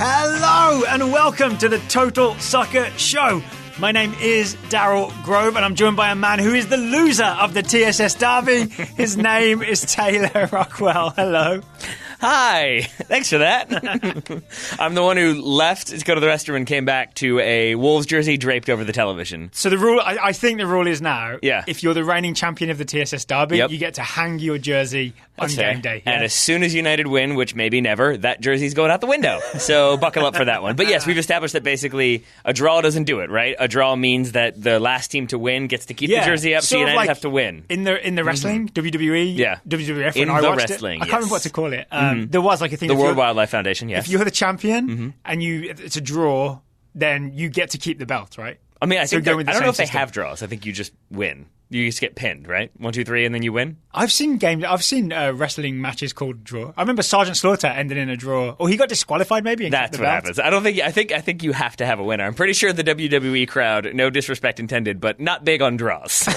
Hello and welcome to the Total Soccer Show. My name is Daryl Grove and I'm joined by a man who is the loser of the TSS Derby. His name is Taylor Rockwell. Hello. Hi. Thanks for that. I'm the one who left to go to the restroom and came back to a Wolves jersey draped over the television. So the rule, I think the rule is now, Yeah. if you're the reigning champion of the TSS Derby, Yep. you get to hang your jersey on That's game fair. day. Yeah? And as soon as United win, which maybe never, that jersey's going out the window. So buckle up for that one. But yes, we've established that basically a draw doesn't do it, right? A draw means that the last team to win gets to keep the jersey up, so sort of United like have to win. In the wrestling, WWE, Yeah. WWF, In when I the watched wrestling, it. I can't remember what to call it. There was like a thing. The World Wildlife Foundation, yes. If you're the champion and it's a draw, then you get to keep the belt, right? I mean, I So think go with the I don't same know if they system. have draws. I think you just win. You just get pinned, right? 1, 2, 3, and then you win. I've seen wrestling matches called draw. I remember Sergeant Slaughter ended in a draw, or he got disqualified maybe. And kept That's the what belt. happens. I don't think. I think you have to have a winner. I'm pretty sure the WWE crowd, no disrespect intended, but not big on draws. I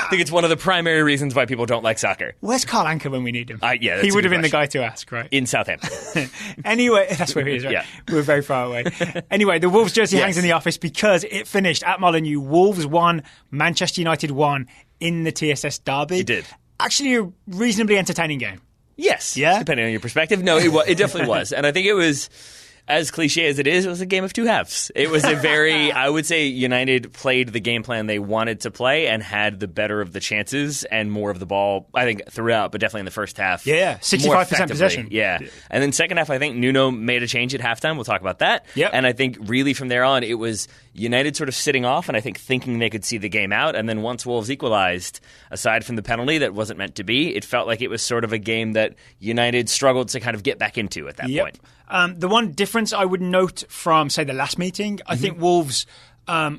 think it's one of the primary reasons why people don't like soccer. Where's Carl Anker when we need him? Yeah, that's he a would good have been the question. guy to ask, right? In Southampton. Anyway, that's where he is, right? Yeah. We're very far away. Anyway, the Wolves jersey Yes. hangs in the office because it finished at Molineux. Wolves won, Manchester United won in the TSS Derby. It did. Actually, a reasonably entertaining game. Yes. Yeah? Depending on your perspective. No, it definitely was. And I think it was, as cliche as it was a game of two halves. It was a very, I would say United played the game plan they wanted to play and had the better of the chances and more of the ball, I think, throughout, but definitely in the first half. Yeah, 65% more effectively. possession. Yeah. And then second half, I think Nuno made a change at halftime. We'll talk about that. Yep. And I think really from there on, it was United sort of sitting off and I think thinking they could see the game out. And then once Wolves equalized, aside from the penalty that wasn't meant to be, it felt like it was sort of a game that United struggled to kind of get back into at that point. The one difference I would note from, say, the last meeting, I think Wolves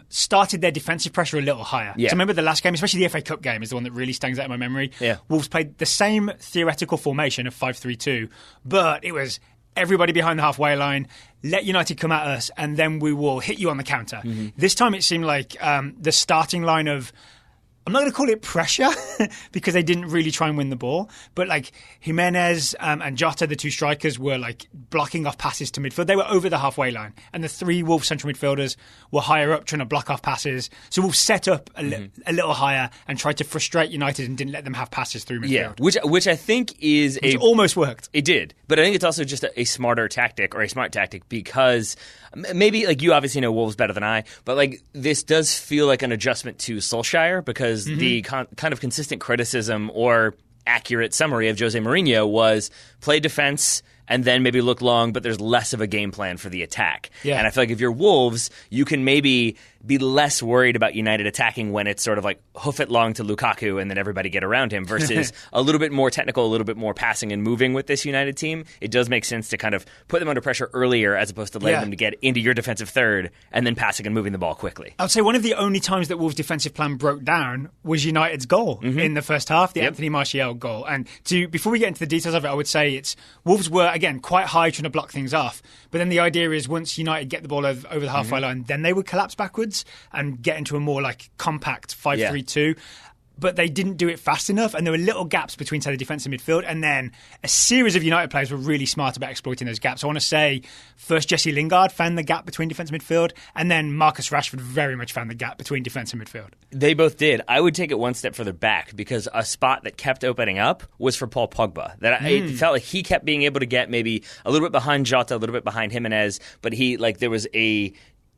started their defensive pressure a little higher. Yeah. So remember the last game, especially the FA Cup game, is the one that really stands out in my memory. Yeah. Wolves played the same theoretical formation of 5-3-2, but it was everybody behind the halfway line, let United come at us, and then we will hit you on the counter. This time it seemed like the starting line of, I'm not going to call it pressure because they didn't really try and win the ball, but like Jimenez and Jota, the two strikers, were like blocking off passes to midfield. They were over the halfway line, and the three Wolves central midfielders were higher up trying to block off passes. So Wolves set up a little higher and tried to frustrate United and didn't let them have passes through midfield. Yeah, which I think is Which almost worked. It did, but I think it's also just a smarter tactic or a smart tactic because maybe like you obviously know Wolves better than I, but like this does feel like an adjustment to Solskjaer because the kind of consistent criticism or accurate summary of Jose Mourinho was play defense and then maybe look long, but there's less of a game plan for the attack. Yeah. And I feel like if you're Wolves, you can maybe be less worried about United attacking when it's sort of like hoof it long to Lukaku and then everybody get around him versus a little bit more technical, a little bit more passing and moving with this United team. It does make sense to kind of put them under pressure earlier as opposed to letting them to get into your defensive third and then passing and moving the ball quickly. I would say one of the only times that Wolves' defensive plan broke down was United's goal in the first half, the Anthony Martial goal. And before we get into the details of it, I would say Wolves were, again, quite high trying to block things off. But then the idea is once United get the ball over the halfway line, then they would collapse backwards and get into a more like compact 5-3-2. But they didn't do it fast enough, and there were little gaps between, say, the defence and midfield. And then a series of United players were really smart about exploiting those gaps. I want to say first Jesse Lingard found the gap between defence and midfield, and then Marcus Rashford very much found the gap between defence and midfield. They both did. I would take it one step further back because a spot that kept opening up was for Paul Pogba. It felt like he kept being able to get maybe a little bit behind Jota, a little bit behind Jimenez, but there was a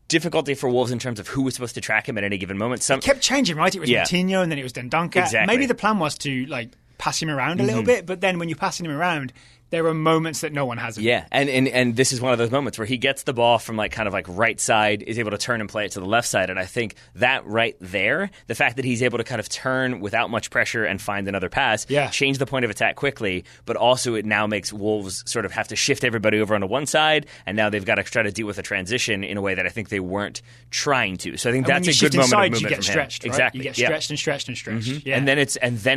difficulty for Wolves in terms of who was supposed to track him at any given moment. It kept changing, right? It was Coutinho and then it was Dendoncker. Exactly. Maybe the plan was to like pass him around a little bit, but then when you're passing him around, there are moments that no one has him. Yeah, and this is one of those moments where he gets the ball from like kind of like right side, is able to turn and play it to the left side, and I think that right there, the fact that he's able to kind of turn without much pressure and find another pass, change the point of attack quickly, but also it now makes Wolves sort of have to shift everybody over onto one side, and now they've got to try to deal with a transition in a way that I think they weren't trying to. So I think that's a good moment of movement you get from stretched, him. Right? Exactly. You get stretched and stretched and stretched. Yeah. And then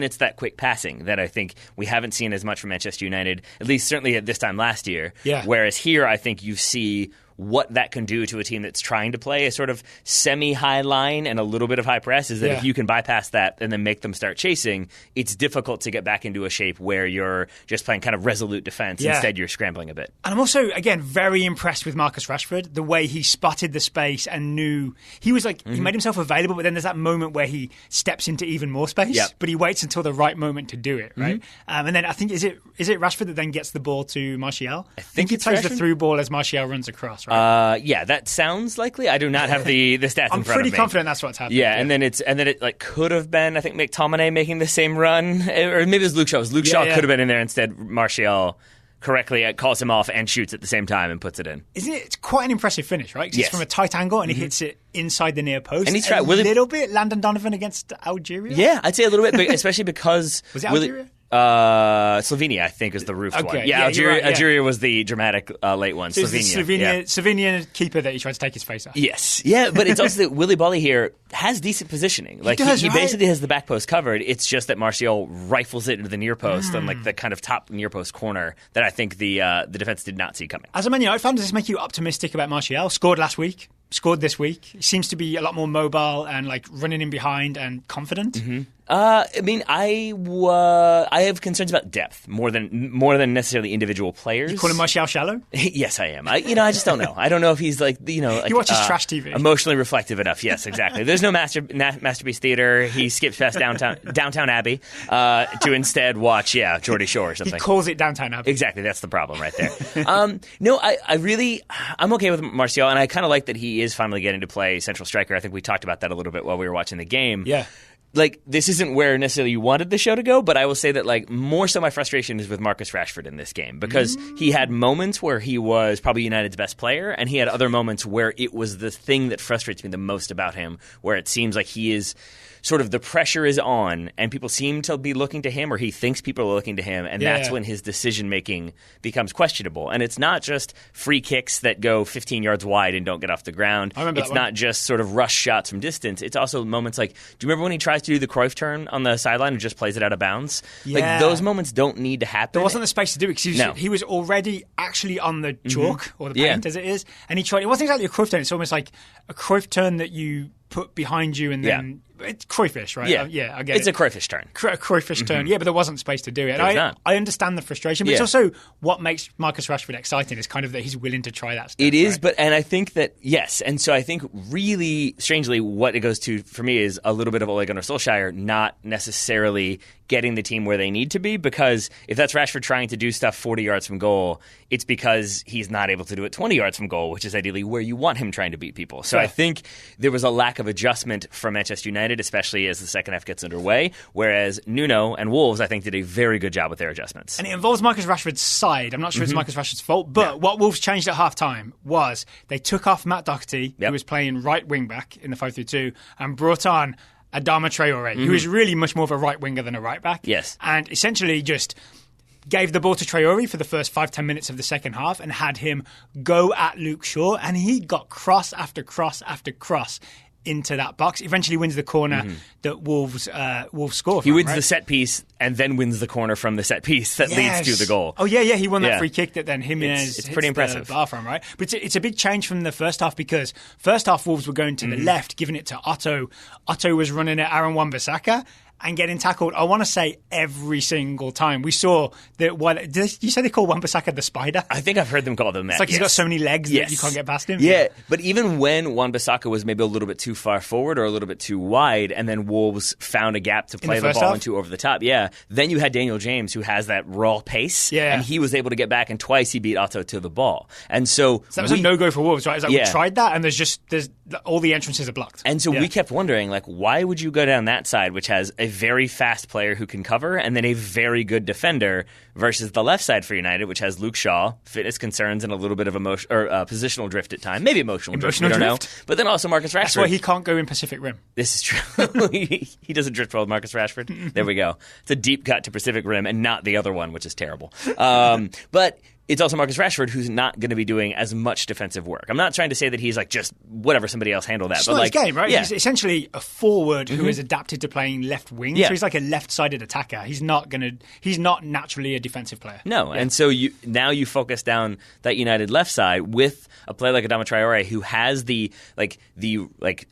it's that quick passing that I think we haven't seen as much from Manchester United, at least certainly at this time last year. Yeah. Whereas here, I think you see what that can do to a team that's trying to play a sort of semi-high line and a little bit of high press is that if you can bypass that and then make them start chasing, it's difficult to get back into a shape where you're just playing kind of resolute defense. Instead, you're scrambling a bit. And I'm also, again, very impressed with Marcus Rashford, the way he spotted the space and knew he was like, he made himself available, but then there's that moment where he steps into even more space, but he waits until the right moment to do it, right? And then I think, is it Rashford that then gets the ball to Martial? I think he plays the through ball as Martial runs across, right? Yeah, that sounds likely. I do not have the stats in front of me. I'm pretty confident that's what's happening. Yeah, and then it like could have been, I think, McTominay making the same run, or maybe it was Luke Shaw. Luke Shaw could have been in there instead. Martial correctly calls him off and shoots at the same time and puts it in. Isn't it? It's quite an impressive finish, right? Because it's from a tight angle and he hits it inside the near post. And he's tried a little bit Landon Donovan against Algeria. Yeah, I'd say a little bit, especially because was it Algeria? Slovenia, I think, is the roofed one. Yeah, Algeria was the dramatic late one. So Slovenian keeper that he tried to take his face off. Yes. Yeah, but it's also that Willy Bolly here has decent positioning. Like he basically has the back post covered. It's just that Martial rifles it into the near post on like the kind of top near post corner that I think the defense did not see coming. As a Man United fan, does this make you optimistic about Martial? Scored last week. Scored this week. He seems to be a lot more mobile and like running in behind and confident. I mean, I have concerns about depth more than necessarily individual players. You call him Martial shallow? Yes, I am. I just don't know. I don't know if he's like he watches trash TV, emotionally reflective enough. Yes, exactly. There's no masterpiece theater. He skips past Downtown Abbey to instead watch Geordie Shore or something. He calls it Downtown Abbey. Exactly. That's the problem right there. No, I'm okay with Martial, and I kind of like that he is finally getting to play central striker. I think we talked about that a little bit while we were watching the game. Yeah. Like, this isn't where necessarily you wanted the show to go, but I will say that, like, more so my frustration is with Marcus Rashford in this game because he had moments where he was probably United's best player, and he had other moments where it was the thing that frustrates me the most about him, where it seems like he is sort of the pressure is on, and people seem to be looking to him, or he thinks people are looking to him, and that's when his decision-making becomes questionable. And it's not just free kicks that go 15 yards wide and don't get off the ground. It's not just sort of rush shots from distance. It's also moments like, do you remember when he tries to do the Cruyff turn on the sideline and just plays it out of bounds? Yeah. Like, those moments don't need to happen. There wasn't the space to do it because he was already actually on the chalk, or the paint as it is, and he tried. It wasn't exactly a Cruyff turn. It's almost like a Cruyff turn that you put behind you and then it's Cruyffish, right? I get it's it. a Cruyffish turn. A Cruyffish turn, but there wasn't space to do it. I understand the frustration, but it's also what makes Marcus Rashford exciting is kind of that he's willing to try that stuff. It is, and I think that, yes, and so I think really, strangely, what it goes to for me is a little bit of Ole Gunnar Solskjaer not necessarily getting the team where they need to be, because if that's Rashford trying to do stuff 40 yards from goal, it's because he's not able to do it 20 yards from goal, which is ideally where you want him trying to beat people. So I think there was a lack of adjustment from Manchester United, especially as the second half gets underway, whereas Nuno and Wolves, I think, did a very good job with their adjustments. And it involves Marcus Rashford's side. I'm not sure it's Marcus Rashford's fault, but what Wolves changed at half-time was they took off Matt Doherty, who was playing right wing-back in the 5-3-2, and brought on Adama Traore, who is really much more of a right winger than a right back. Yes. And essentially just gave the ball to Traore for the first 5-10 minutes of the second half and had him go at Luke Shaw, and he got cross after cross after cross into that box. Eventually wins the corner that Wolves score from. He wins the set piece and then wins the corner from the set piece that leads to the goal. Oh, yeah, he won that free kick that then Jimenez it's pretty impressive. The bar from, right? But it's a big change from the first half because first half Wolves were going to the left, giving it to Otto. Otto was running at Aaron Wan-Bissaka and getting tackled, I want to say, every single time. We saw that. Did you say they call Wan-Bissaka the spider? I think I've heard them call them that. It's like he's got so many legs that you can't get past him. Yeah, but even when Wan-Bissaka was maybe a little bit too far forward or a little bit too wide, and then Wolves found a gap to play the ball into over the top, then you had Daniel James, who has that raw pace, and he was able to get back, and twice he beat Otto to the ball. And so that was a no-go for Wolves, right? It's like we tried that, and there's all the entrances are blocked. And so we kept wondering, like, why would you go down that side, which has a very fast player who can cover and then a very good defender, versus the left side for United, which has Luke Shaw, fitness concerns, and a little bit of positional drift at time. Maybe emotional drift, we don't know. But then also Marcus Rashford. That's why he can't go in Pacific Rim. This is true. He doesn't drift well with Marcus Rashford. There we go. It's a deep cut to Pacific Rim and not the other one, which is terrible. But it's also Marcus Rashford who's not going to be doing as much defensive work. I'm not trying to say that he's like just whatever, somebody else handle that. It's but not like, his game, right? Yeah. He's essentially a forward who is adapted to playing left wing. Yeah. So he's like a left-sided attacker. He's not naturally a defensive player. No, and so now you focus down that United left side with a player like Adama Traore who has the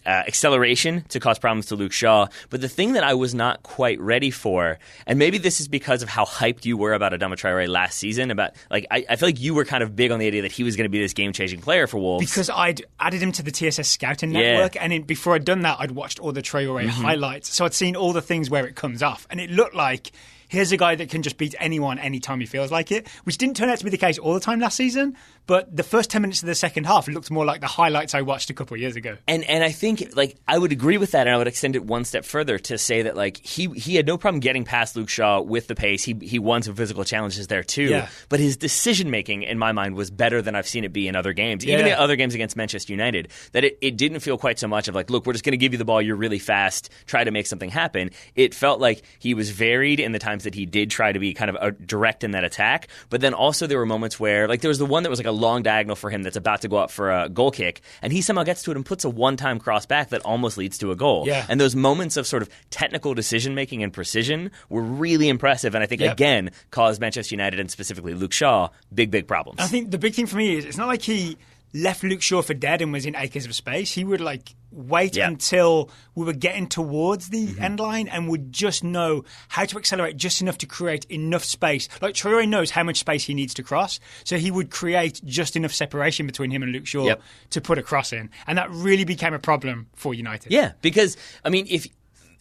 acceleration to cause problems to Luke Shaw. But the thing that I was not quite ready for, and maybe this is because of how hyped you were about Adama Traore last season, about like I feel like you were kind of big on the idea that he was going to be this game-changing player for Wolves. Because I'd added him to the TSS scouting network, and before I'd done that, I'd watched all the Traore highlights. So I'd seen all the things where it comes off, and it looked like here's a guy that can just beat anyone anytime he feels like it, which didn't turn out to be the case all the time last season. But the first 10 minutes of the second half looked more like the highlights I watched a couple of years ago. And I think like I would agree with that, and I would extend it one step further to say that like he had no problem getting past Luke Shaw with the pace. He won some physical challenges there too. Yeah. But his decision making, in my mind, was better than I've seen it be in other games. Even in other games against Manchester United, that it didn't feel quite so much of like, look, we're just going to give you the ball, you're really fast, try to make something happen. It felt like he was varied in the times that he did try to be kind of direct in that attack. But then also there were moments where like there was the one that was like a long diagonal for him that's about to go up for a goal kick, and he somehow gets to it and puts a one-time cross back that almost leads to a goal. Yeah. And those moments of sort of technical decision-making and precision were really impressive, and I think, again, caused Manchester United and specifically Luke Shaw big problems. I think the big thing for me is it's not like he left Luke Shaw for dead and was in acres of space. He would like wait until we were getting towards the end line and would just know how to accelerate just enough to create enough space. Like Traore knows how much space he needs to cross, so he would create just enough separation between him and Luke Shaw to put a cross in. And that really became a problem for United. Yeah, because, I mean,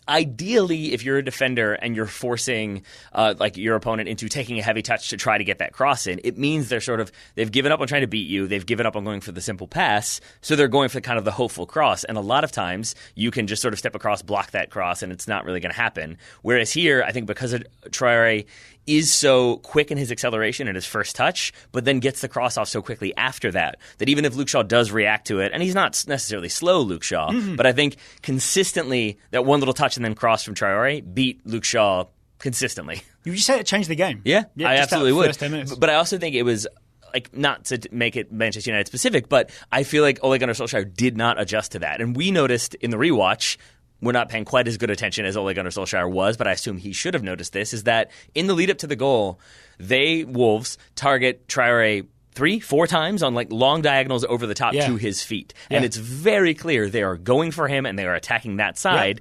ideally, if you're a defender and you're forcing like your opponent into taking a heavy touch to try to get that cross in, it means they've given up on trying to beat you. They've given up on going for the simple pass, so they're going for kind of the hopeful cross. And a lot of times, you can just sort of step across, block that cross, and it's not really going to happen. Whereas here, I think because Traore is so quick in his acceleration and his first touch, but then gets the cross off so quickly after that even if Luke Shaw does react to it, and he's not necessarily slow, Luke Shaw, but I think consistently that one little touch and then cross from Traore beat Luke Shaw consistently. You just said it changed the game. Yeah, I absolutely would. First 10 minutes. But I also think it was like, not to make it Manchester United specific, but I feel like Ole Gunnar Solskjaer did not adjust to that. And we noticed in the rewatch, we're not paying quite as good attention as Ole Gunnar Solskjaer was, but I assume he should have noticed this, is that in the lead up to the goal, Wolves, target Traore 3-4 times on like long diagonals over the top to his feet. And it's very clear they are going for him and they are attacking that side.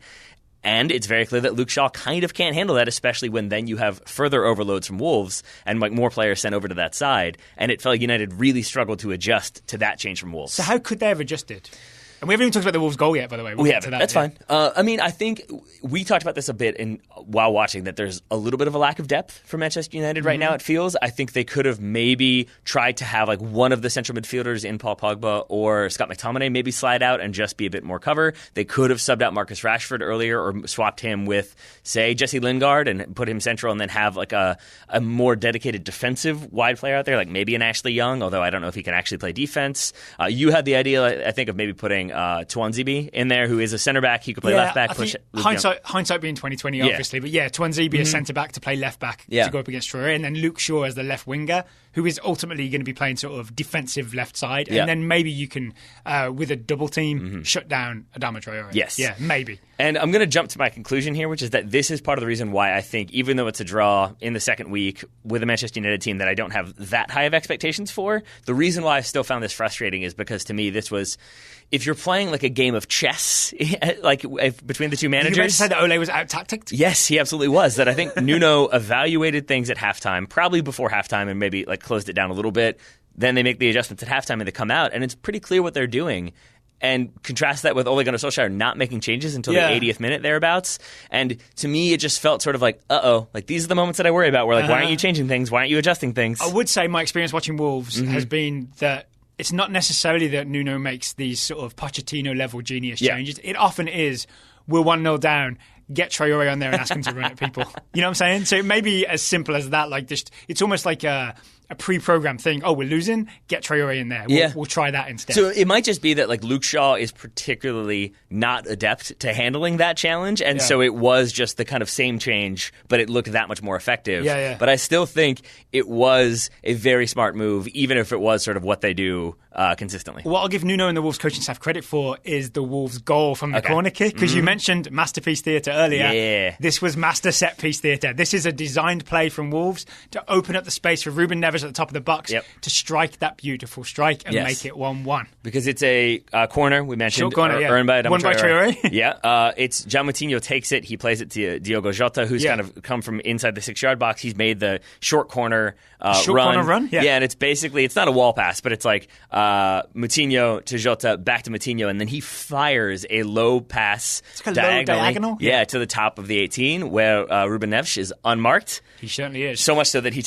And it's very clear that Luke Shaw kind of can't handle that, especially when then you have further overloads from Wolves and like more players sent over to that side. And it felt like United really struggled to adjust to that change from Wolves. So how could they have adjusted? And we haven't even talked about the Wolves goal yet, by the way. We haven't. That's fine. I mean, I think we talked about this a bit while watching, that there's a little bit of a lack of depth for Manchester United right now, it feels. I think they could have maybe tried to have like one of the central midfielders in Paul Pogba or Scott McTominay maybe slide out and just be a bit more cover. They could have subbed out Marcus Rashford earlier or swapped him with, say, Jesse Lingard and put him central and then have like a more dedicated defensive wide player out there, like maybe an Ashley Young, although I don't know if he can actually play defense. You had the idea, I think, of maybe putting Tuanzebe in there, who is a centre back. He could play left back. Hindsight being 2020, obviously, but Tuanzebe a centre back to play left back to go up against Traore, and then Luke Shaw as the left winger, who is ultimately going to be playing sort of defensive left side, and then maybe you can, with a double team, shut down Adama Traore. Yes, yeah, maybe. And I'm going to jump to my conclusion here, which is that this is part of the reason why I think, even though it's a draw in the second week with a Manchester United team that I don't have that high of expectations for, the reason why I still found this frustrating is because to me this was, if you're playing like a game of chess, like between the two managers. You meant to say that Ole was out-tacticked? Yes, he absolutely was. That I think Nuno evaluated things at halftime, probably before halftime, and maybe like closed it down a little bit. Then they make the adjustments at halftime and they come out, and it's pretty clear what they're doing. And contrast that with Ole Gunnar Solskjaer not making changes until the 80th minute thereabouts. And to me, it just felt sort of like, like these are the moments that I worry about. Where like, why aren't you changing things? Why aren't you adjusting things? I would say my experience watching Wolves has been that it's not necessarily that Nuno makes these sort of Pochettino-level genius changes. It often is, we're 1-0 down, get Traore on there and ask him to run at people. You know what I'm saying? So it may be as simple as that. Like, just, it's almost like a a pre-programmed thing. Oh, we're losing? Get Traore in there. We'll try that instead. So it might just be that like Luke Shaw is particularly not adept to handling that challenge, and so it was just the kind of same change, but it looked that much more effective. But I still think it was a very smart move, even if it was sort of what they do consistently. What I'll give Nuno and the Wolves coaching staff credit for is the Wolves goal from the corner kick, because you mentioned masterpiece theatre earlier. This was master set piece theatre. This is a designed play from Wolves to open up the space for Ruben Neves at the top of the box to strike that beautiful strike and make it 1-1. Because it's a corner, we mentioned, short corner, earned by won by Traore. It's João Moutinho takes it, he plays it to Diogo Jota, who's kind of come from inside the 6-yard box. He's made the short corner run. And it's basically, it's not a wall pass, but it's like Moutinho to Jota, back to Moutinho, and then he fires a low pass diagonal to the top of the 18, where Ruben Neves is unmarked. He certainly is. So much so that he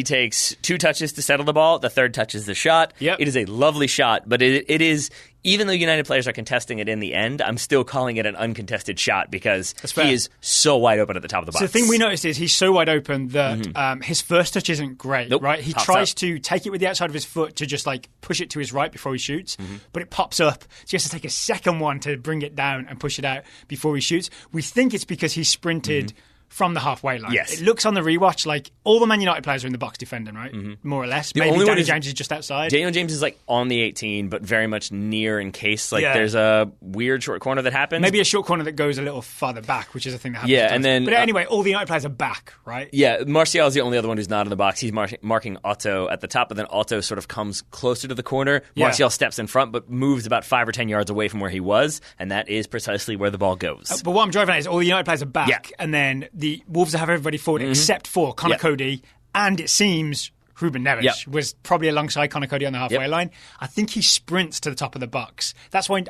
takes 2 touches to settle the ball. The third touch is the shot. It is a lovely shot, but it is, even though United players are contesting it in the end, I'm still calling it an uncontested shot because he is so wide open at the top of the box. So the thing we noticed is he's so wide open that his first touch isn't great, right? He tries to take it with the outside of his foot to just like push it to his right before he shoots, but it pops up. So he has to take a second one to bring it down and push it out before he shoots. We think it's because he sprinted from the halfway line. It looks on the rewatch like all the Man United players are in the box defending, right? More or less. Maybe Danny James is just outside. Daniel James is like on the 18, but very much near in case there's a weird short corner that happens. Maybe a short corner that goes a little farther back, which is a thing that happens. And then, but anyway, all the United players are back, right? Martial is the only other one who's not in the box. He's marking Otto at the top, but then Otto sort of comes closer to the corner. Martial steps in front, but moves about 5 or 10 yards away from where he was, and that is precisely where the ball goes. But what I'm driving at is all the United players are back, and then the Wolves have everybody forward except for Conor Cody, and it seems Ruben Neves was probably alongside Conor Cody on the halfway line. I think he sprints to the top of the box. That's why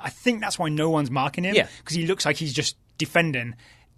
no one's marking him, because he looks like he's just defending.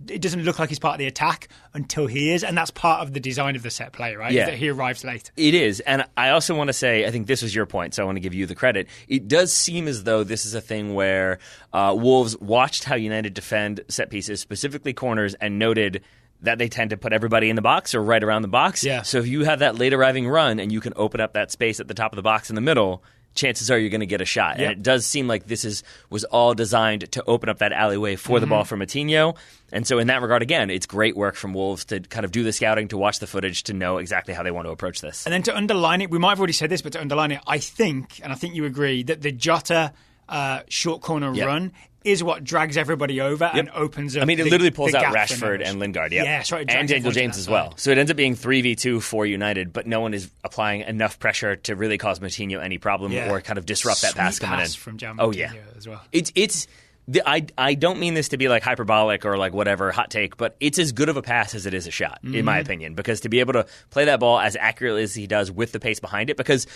It doesn't look like he's part of the attack until he is, and that's part of the design of the set play, right? That he arrives late. It is, and I also want to say, I think this was your point, so I want to give you the credit. It does seem as though this is a thing where Wolves watched how United defend set pieces, specifically corners, and noted that they tend to put everybody in the box or right around the box. So if you have that late arriving run and you can open up that space at the top of the box in the middle, chances are you're going to get a shot. And it does seem like this was all designed to open up that alleyway for the ball for Moutinho. And so in that regard, again, it's great work from Wolves to kind of do the scouting, to watch the footage, to know exactly how they want to approach this. And then to underline it, we might have already said this, but to underline it, I think you agree, that the Jota short corner run is what drags everybody over and opens up. I mean, it literally pulls out Rashford and Lingard, and Daniel James as well. So it ends up being 3v2 for United, but no one is applying enough pressure to really cause Moutinho any problem or kind of disrupt that pass coming in. From Moutinho as well. I don't mean this to be like hyperbolic or like whatever hot take, but it's as good of a pass as it is a shot, in my opinion, because to be able to play that ball as accurately as he does with the pace behind it, because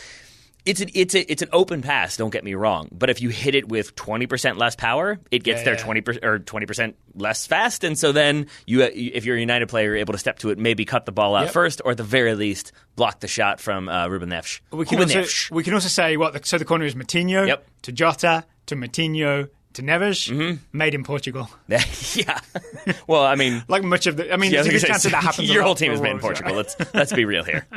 it's an open pass, don't get me wrong, but if you hit it with 20% less power, it gets there 20% less fast, and so then if you're a United player, you're able to step to it, maybe cut the ball out first, or at the very least block the shot from Ruben Neves. We can also say the corner is Moutinho to Jota to Moutinho to Neves, made in Portugal. Well, I mean, like much of the. I mean, there's a good chance that happens. Your whole team is made in Portugal. Let's be real here.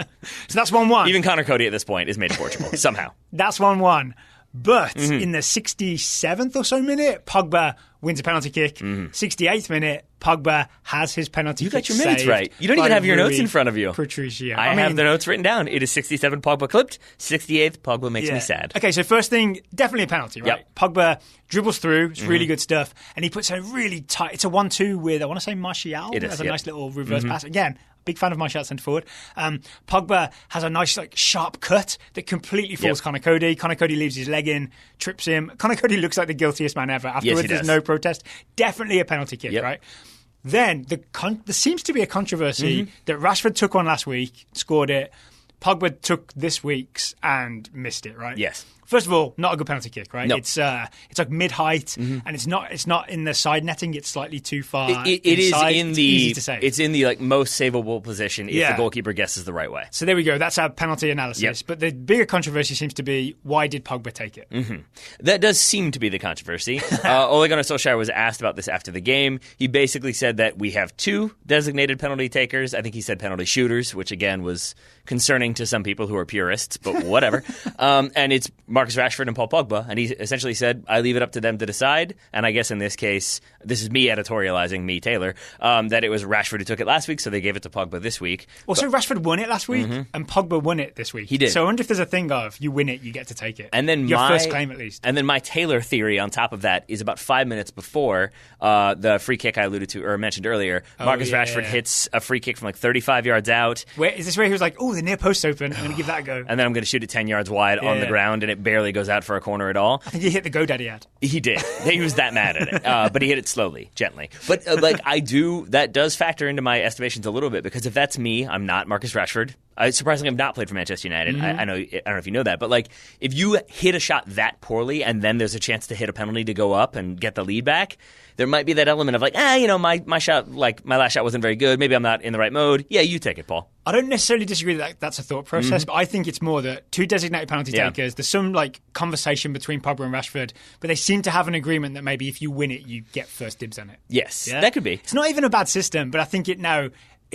So that's 1-1. Even Conor Cody at this point is made in Portugal somehow. That's 1-1. But in the 67th or so minute, Pogba wins a penalty kick. 68th minute, Pogba has his penalty kick. You got your minutes right. You don't even have your notes in front of you. Patricio. I have the notes written down. It is 67 Pogba clipped. 68th Pogba makes me sad. Okay, so first thing, definitely a penalty, right? Pogba dribbles through. It's really good stuff. And he puts a really tight, it's a 1-2 with, I want to say Martial. It is, has a nice little reverse pass. Again, big fan of Martial centre forward. Pogba has a nice, sharp cut that completely falls Conor Cody. Conor Cody leaves his leg in, trips him. Conor Cody looks like the guiltiest man ever. Afterwards, there's no protest. Definitely a penalty kick, right? Then there seems to be a controversy that Rashford took one last week, scored it. Pogba took this week's and missed it, right? Yes. First of all, not a good penalty kick, right? No. It's like mid-height, and it's not in the side netting. It's slightly too far. It is in the easy to save. It's in the like most savable position if the goalkeeper guesses the right way. So there we go. That's our penalty analysis. Yep. But the bigger controversy seems to be, why did Pogba take it? That does seem to be the controversy. Ole Gunnar Solskjaer was asked about this after the game. He basically said that we have 2 designated penalty takers. I think he said penalty shooters, which again was concerning to some people who are purists, but whatever. And it's Marcus Rashford and Paul Pogba. And he essentially said, I leave it up to them to decide. And I guess in this case, this is me editorializing, me, Taylor, that it was Rashford who took it last week, so they gave it to Pogba this week. Also, Rashford won it last week, and Pogba won it this week. He did. So I wonder if there's a thing of, you win it, you get to take it. And then your first claim, at least. And then my Taylor theory on top of that is about 5 minutes before the free kick I alluded to or mentioned earlier, Marcus Rashford hits a free kick from like 35 yards out. Is this where he was like, oh, the near post's open, I'm going to give that a go. And then I'm going to shoot it 10 yards wide on the ground, and it barely goes out for a corner at all. I think he hit the GoDaddy ad. He did. He was that mad at it. But he hit it slowly, gently. But that does factor into my estimations a little bit, because if that's me, I'm not Marcus Rashford. I surprisingly have not played for Manchester United. I don't know if you know that, but like if you hit a shot that poorly and then there's a chance to hit a penalty to go up and get the lead back, there might be that element of like, my shot, like my last shot wasn't very good. Maybe I'm not in the right mode. Yeah, you take it, Paul. I don't necessarily disagree that that's a thought process, but I think it's more that 2 designated penalty takers. There's some like conversation between Pogba and Rashford, but they seem to have an agreement that maybe if you win it, you get first dibs on it. Yes, that could be. It's not even a bad system, but I think it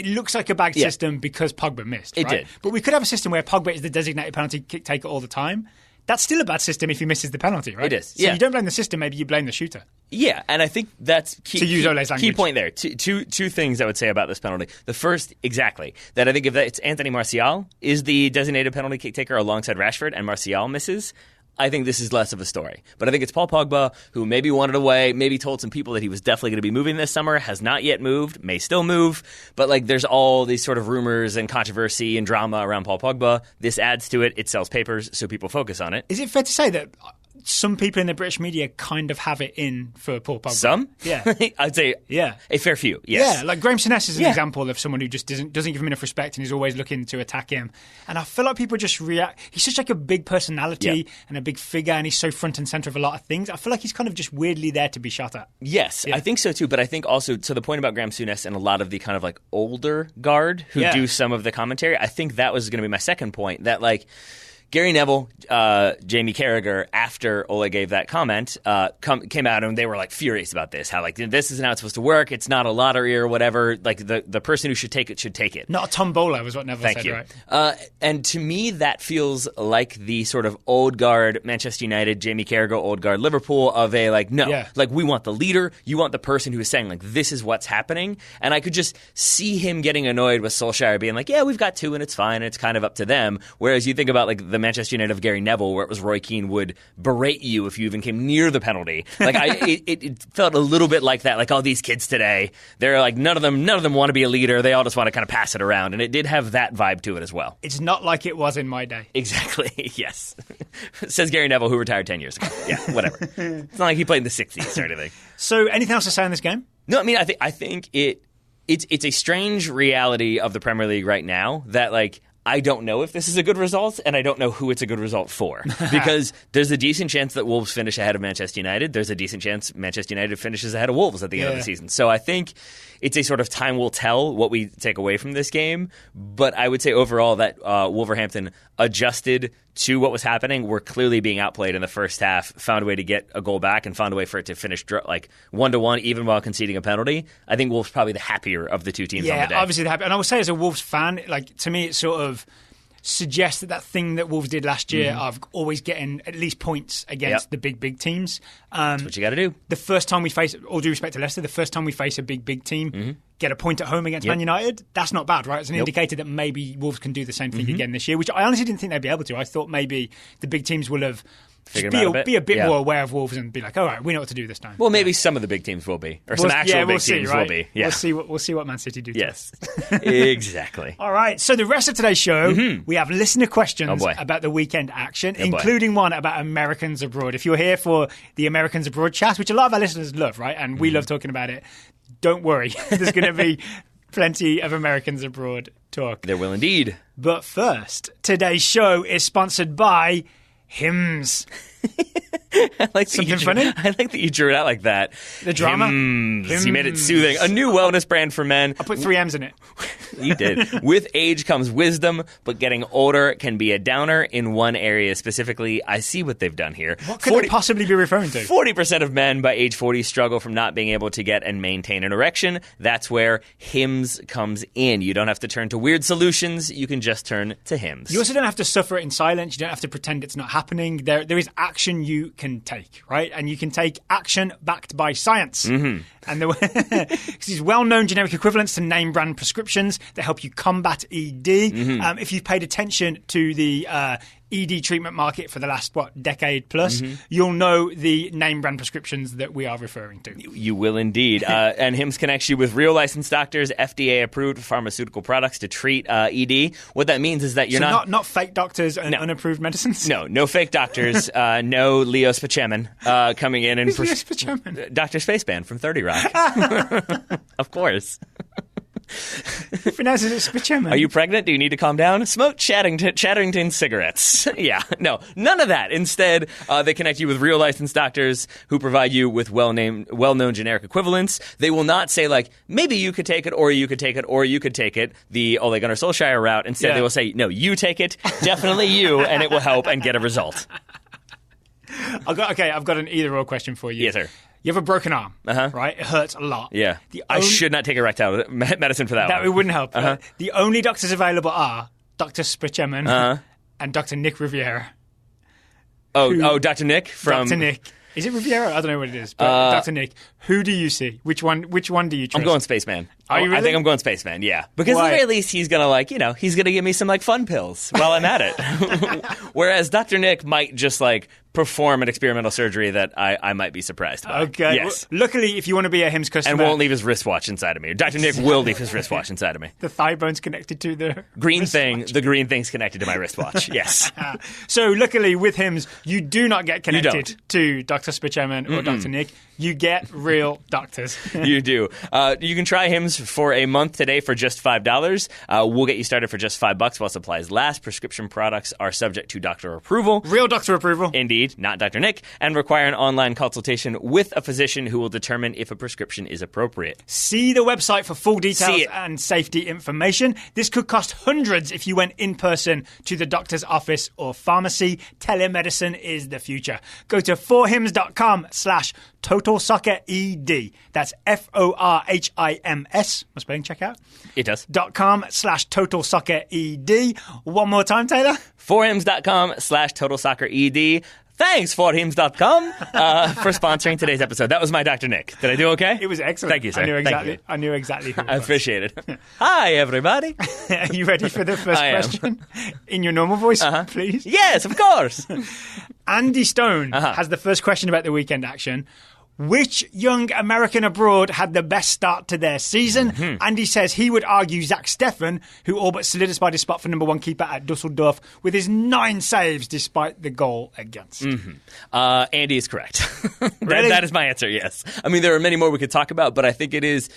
looks like a bad system because Pogba missed. It right? did. But we could have a system where Pogba is the designated penalty kick taker all the time. That's still a bad system if he misses the penalty, right? It is. So you don't blame the system, maybe you blame the shooter. Yeah, and I think that's key. To use Ole's language. Key point there. Two things I would say about this penalty. The first, exactly, that I think if it's Anthony Martial is the designated penalty kick taker alongside Rashford and Martial misses, I think this is less of a story. But I think it's Paul Pogba, who maybe wanted away, maybe told some people that he was definitely going to be moving this summer, has not yet moved, may still move. But like, there's all these sort of rumors and controversy and drama around Paul Pogba. This adds to it. It sells papers, so people focus on it. Is it fair to say that some people in the British media kind of have it in for Paul Pogba? Some? Yeah. I'd say a fair few, yes. Yeah, like Graham Souness is an example of someone who just doesn't give him enough respect and is always looking to attack him. And I feel like people just react. He's such like a big personality and a big figure, and he's so front and centre of a lot of things. I feel like he's kind of just weirdly there to be shot at. Yes, I think so too. But I think also, to the point about Graham Souness and a lot of the kind of like older guard who do some of the commentary, I think that was going to be my second point, that like Gary Neville, Jamie Carragher, after Ole gave that comment, came out and they were like furious about this. How like, this isn't how it's supposed to work. It's not a lottery or whatever. Like the person who should take it should take it. Not a tombola was what Neville said, right? And to me, that feels like the sort of old guard Manchester United, Jamie Carragher, old guard Liverpool of a like, no, like we want the leader. You want the person who is saying like, this is what's happening. And I could just see him getting annoyed with Solskjaer being like, yeah, we've got 2 and it's fine. And it's kind of up to them. Whereas you think about like the Manchester United of Gary Neville, where it was Roy Keane would berate you if you even came near the penalty. Like it felt a little bit like that. Like, oh, these kids today, they're like none of them want to be a leader. They all just want to kind of pass it around, and it did have that vibe to it as well. It's not like it was in my day. Exactly. Yes. Says Gary Neville, who retired 10 years ago. Yeah, whatever. It's not like he played in the 60s or anything. So, anything else to say on this game? No, I mean, I think it's a strange reality of the Premier League right now that like, I don't know if this is a good result, and I don't know who it's a good result for. Because there's a decent chance that Wolves finish ahead of Manchester United. There's a decent chance Manchester United finishes ahead of Wolves at the end of the season. So I think it's a sort of time will tell what we take away from this game. But I would say overall that Wolverhampton adjusted to what was happening. Were clearly being outplayed in the first half, found a way to get a goal back, and found a way for it to finish like 1-1, even while conceding a penalty. I think Wolves probably the happier of the two teams on the day. Yeah, obviously the happier. And I would say as a Wolves fan, like to me, it sort of suggests that thing that Wolves did last year of always getting at least points against the big teams. That's what you got to do. The first time we face, all due respect to Leicester, the first time we face a big team, get a point at home against Man United, that's not bad, right? It's an indicator that maybe Wolves can do the same thing again this year, which I honestly didn't think they'd be able to. I thought maybe the big teams will have be a bit more aware of Wolves and be like, all right, we know what to do this time. Well, maybe some of the big teams will be, or some actual big teams will be. Yeah. We'll see what Man City do. Yes, exactly. All right, so the rest of today's show, we have listener questions about the weekend action, including one about Americans abroad. If you're here for the Americans abroad chat, which a lot of our listeners love, right, and we love talking about it, don't worry, there's going to be plenty of Americans abroad talk. There will indeed. But first, today's show is sponsored by Hymns. I like something funny. I like that you drew it out like that. The drama. You made it soothing. A new wellness brand for men. I put 3 M's in it. You did. With age comes wisdom, but getting older can be a downer in one area specifically. I see what they've done here. What could they possibly be referring to? 40% of men by age 40 struggle from not being able to get and maintain an erection. That's where Hims comes in. You don't have to turn to weird solutions. You can just turn to Hims. You also don't have to suffer it in silence. You don't have to pretend it's not happening. There is action you can take, right? And you can take action backed by science. Mm-hmm. And these well-known generic equivalents to name brand prescriptions that help you combat ED. Mm-hmm. If you've paid attention to the ED treatment market for the last, decade plus, you'll know the name brand prescriptions that we are referring to. You will indeed. And Hims connects you with real licensed doctors, FDA-approved pharmaceutical products to treat ED. What that means is that you're not fake doctors and unapproved medicines? No fake doctors. No Leo Spaceman coming in. And Who's Leo Spaceman? Dr. Spaceman from 30 Rock. Of course. He pronounces it Spaceman. Are you pregnant? Do you need to calm down? Smoke Chattington cigarettes. Yeah, no, none of that. Instead, they connect you with real licensed doctors who provide you with well-known generic equivalents. They will not say, like, maybe you could take it, or you could take it, or you could take it, the Ole Gunnar Solskjaer route. Instead, they will say, no, you take it, definitely you, and it will help and get a result. I've got an either-or question for you. Yes, sir. You have a broken arm, right? It hurts a lot. Yeah. I should not take erectile medicine for that one. It wouldn't help. The only doctors available are Dr. Spaceman and Dr. Nick Riviera. Dr. Nick from... Dr. Nick. Is it Riviera? I don't know what it is. But Dr. Nick, who do you see? Which one do you trust? I'm going Spaceman. Are you really? I think I'm going Spaceman, yeah. Because at the very least, he's going to, he's going to give me some, fun pills while I'm at it. Whereas Dr. Nick might just, perform an experimental surgery that I might be surprised by. Okay. Yes. Well, luckily, if you want to be a Hims customer... And won't leave his wristwatch inside of me. Dr. Nick will leave his wristwatch inside of me. The thigh bone's connected to the green thing. The green thing's connected to my wristwatch, yes. So luckily, with Hims, you do not get connected to Dr. Spaceman or Dr. Nick. You get real doctors. You do. You can try Hims for a month today for just $5. We'll get you started for just $5 while supplies last. Prescription products are subject to doctor approval. Real doctor approval. Indeed, not Dr. Nick, and require an online consultation with a physician who will determine if a prescription is appropriate. See the website for full details and safety information. This could cost hundreds if you went in person to the doctor's office or pharmacy. Telemedicine is the future. Go to forhims.com/TotalSoccerED. That's FORHIMS. My spelling check out? It does. .com/TotalSoccerED. One more time, Taylor. Forhims.com/TotalSoccerED. Thanks, forhims.com, for sponsoring today's episode. That was my Dr. Nick. Did I do okay? It was excellent. Thank you, sir. I knew exactly who it was. I appreciate it. Hi, everybody. Are you ready for the first question? In your normal voice, please? Yes, of course. Andy Stone has the first question about the weekend action. Which young American abroad had the best start to their season? Andy says he would argue Zach Steffen, who all but solidified his spot for number one keeper at Dusseldorf with his 9 saves despite the goal against. Andy is correct. Really? That is my answer, yes. I mean, there are many more we could talk about, but I think it is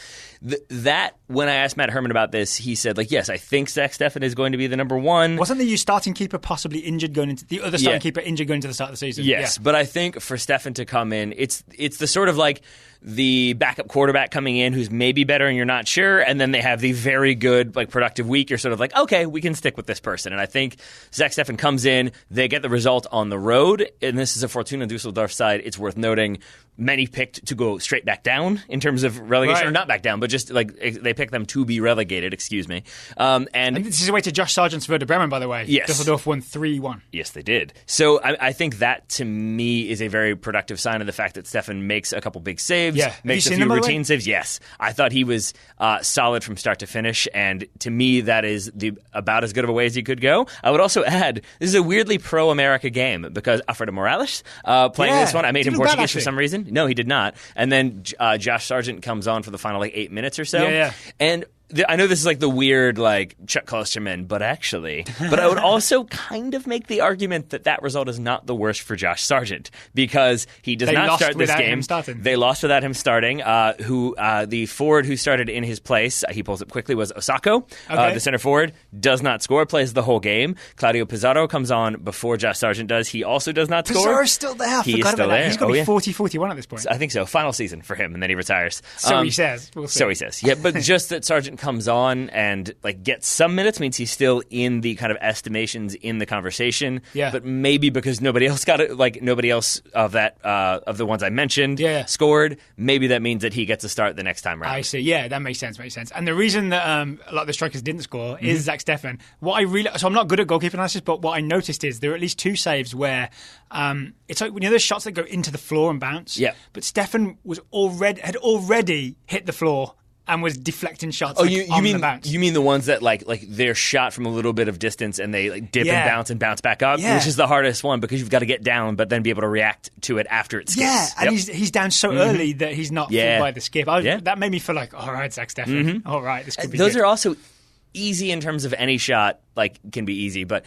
that when I asked Matt Herman about this, he said, yes, I think Zach Steffen is going to be the number one. Wasn't the starting keeper possibly injured going into the other starting keeper injured going into the start of the season? Yes, but I think for Steffen to come in, it's the sort of the backup quarterback coming in who's maybe better and you're not sure, and then they have the very good, productive week. You're sort of okay, we can stick with this person. And I think Zach Steffen comes in, they get the result on the road, and this is a Fortuna Dusseldorf side. It's worth noting many picked to go straight back down in terms of relegation, or not back down, but just they picked them to be relegated, excuse me. And this is away to Josh Sargent's Werder Bremen, by the way. Yes. Dusseldorf won 3-1. Yes, they did. So I think that, to me, is a very productive sign of the fact that Steffen makes a couple big saves, makes a few routine saves. Yes. I thought he was solid from start to finish, and to me, that is about as good of a way as he could go. I would also add, this is a weirdly pro-America game, because Alfredo Morales playing this one, I made him Portuguese for some reason. No, he did not. And then Josh Sargent comes on for the final 8 minutes or so. Yeah. And I know this is like the weird, like, Chuck Klosterman, but I would also kind of make the argument that result is not the worst for Josh Sargent, because he does not start this game. They lost without him starting. The forward who started in his place, he pulls up quickly, was Osako. Okay. The center forward does not score, plays the whole game. Claudio Pizarro comes on before Josh Sargent does. He also does not score. Pizarro's still there. He is still there. He's got to be 40-41 at this point. I think so. Final season for him, and then he retires. So he says. We'll see. So he says. Yeah, but just that Sargent comes on and like gets some minutes means he's still in the kind of estimations in the conversation. Yeah. But maybe because nobody else got it, like nobody else of that of the ones I mentioned scored, maybe that means that he gets a start the next time around. I see. Yeah, that makes sense. And the reason that a lot of the strikers didn't score is Zach Steffen. So I'm not good at goalkeeper analysis, but what I noticed is there are at least 2 saves where it's like those shots that go into the floor and bounce. Yeah. But Steffen had already hit the floor and was deflecting shots. You mean the bounce. You mean the ones that like they're shot from a little bit of distance and they like dip and bounce back up, which is the hardest one because you've got to get down, but then be able to react to it after it skips. Yeah, and he's down so early that he's not fooled by the skip. That made me feel like, all right, Zach Steffen, all right, this could be Those good. are also easy in terms of any shot, like can be easy, but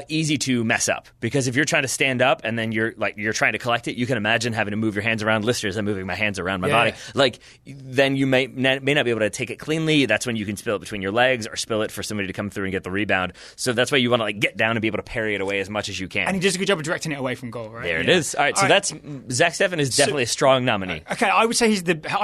easy to mess up because if you're trying to stand up and then you're trying to collect it, you can imagine having to move your hands around. Listeners, I'm moving my hands around my body. Like then you may not be able to take it cleanly. That's when you can spill it between your legs or spill it for somebody to come through and get the rebound. So that's why you want to like get down and be able to parry it away as much as you can. And he does a good job of directing it away from goal, right? There it is. All right, so that's Zach Steffen is definitely a strong nominee. Okay, I'd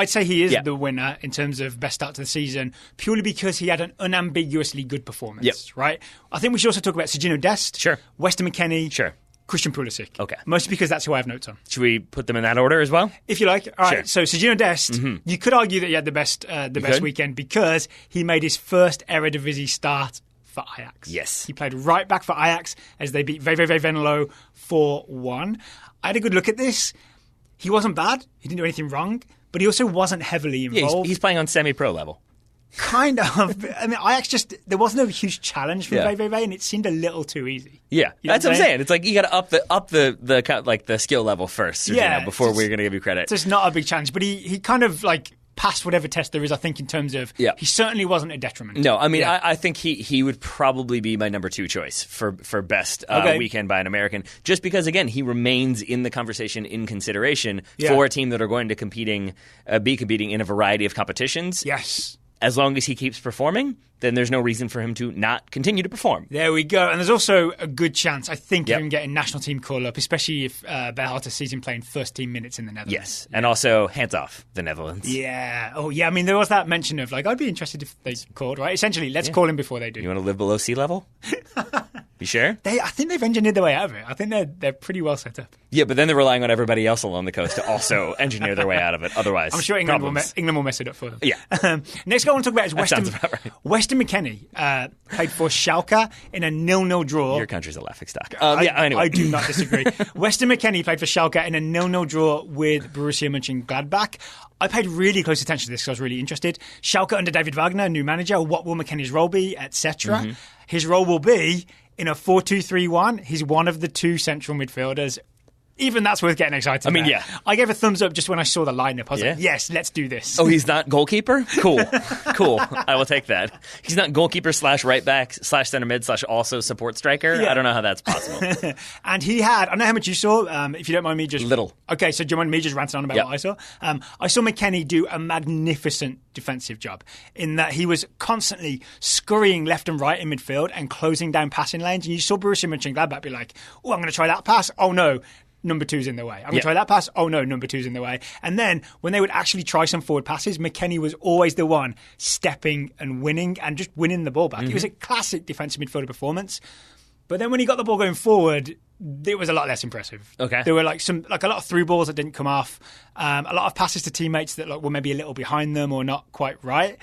say he is the winner in terms of best start to the season purely because he had an unambiguously good performance. Right? I think we should also talk about Serginho Dest, Weston McKennie, Christian Pulisic. Okay. Mostly because that's who I have notes on. Should we put them in that order as well? If you like. All right, so Serginho Dest, you could argue that he had the best weekend because he made his first Eredivisie start for Ajax. Yes. He played right back for Ajax as they beat VVV Venlo 4-1. I had a good look at this. He wasn't bad. He didn't do anything wrong, but he also wasn't heavily involved. Yeah, he's playing on semi-pro level. Kind of. I mean, Ajax there wasn't a huge challenge from VVV, and it seemed a little too easy. Yeah, that's what I'm saying. It's like you got to up the skill level first, before we're going to give you credit. So it's not a big challenge, but he kind of like passed whatever test there is. I think in terms of he certainly wasn't a detriment. No, I mean I think he would probably be my number 2 choice for best weekend by an American, just because again he remains in the conversation in consideration for a team that are going to be competing in a variety of competitions. Yes. As long as he keeps performing, then there's no reason for him to not continue to perform. There we go. And there's also a good chance, I think, of him getting national team call-up, especially if Berhalter sees him playing first team minutes in the Netherlands. Yes, and also hands off the Netherlands. Yeah. Oh, yeah. I mean, there was that mention of, like, I'd be interested if they called, right? Essentially, let's call him before they do. You want to live below sea level? You sure? I think they've engineered their way out of it. I think they're pretty well set up. Yeah, but then they're relying on everybody else along the coast to also engineer their way out of it. Otherwise, I'm sure England will mess it up for them. Yeah. Next guy I want to talk about is Weston right. McKennie. Played for Schalke in a 0-0 draw. Your country's a laughingstock. Anyway. I do not disagree. Weston McKennie played for Schalke in a 0-0 draw with Borussia Mönchengladbach. I paid really close attention to this because I was really interested. Schalke under David Wagner, new manager. What will McKennie's role be, etc. His role will be in a 4-2-3-1. He's one of the 2 central midfielders. Even that's worth getting excited about. Yeah. I gave a thumbs up just when I saw the lineup. I was like, yes, let's do this. Oh, he's not goalkeeper? Cool. I will take that. He's not goalkeeper / right back / center mid / also support striker? Yeah. I don't know how that's possible. And he had, I don't know how much you saw, if you don't mind me just... Little. Okay, so do you mind me just ranting on about what I saw? I saw McKennie do a magnificent defensive job in that he was constantly scurrying left and right in midfield and closing down passing lanes. And you saw Borussia Mönchengladbach be like, oh, I'm going to try that pass. Oh, no. Number 2's in the way. I'm going to try that pass. Oh, no, number 2's in the way. And then when they would actually try some forward passes, McKennie was always the one stepping and winning and just winning the ball back. It was a classic defensive midfielder performance. But then when he got the ball going forward, it was a lot less impressive. Okay. There were a lot of through balls that didn't come off, a lot of passes to teammates that were maybe a little behind them or not quite right.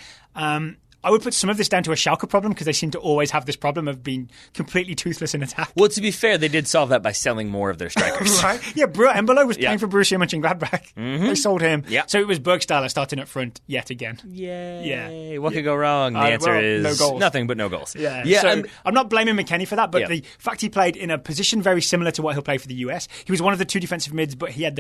I would put some of this down to a Schalke problem because they seem to always have this problem of being completely toothless in attack. Well, to be fair, they did solve that by selling more of their strikers. Right? Yeah, Embolo was playing for Borussia Mönchengladbach. They sold him. Yeah. So it was Bergstaller starting up front yet again. Yay. Yeah. What could go wrong? The answer is no goals. Nothing but no goals. Yeah. So I'm not blaming McKennie for that, but the fact he played in a position very similar to what he'll play for the US. He was one of the 2 defensive mids, but he had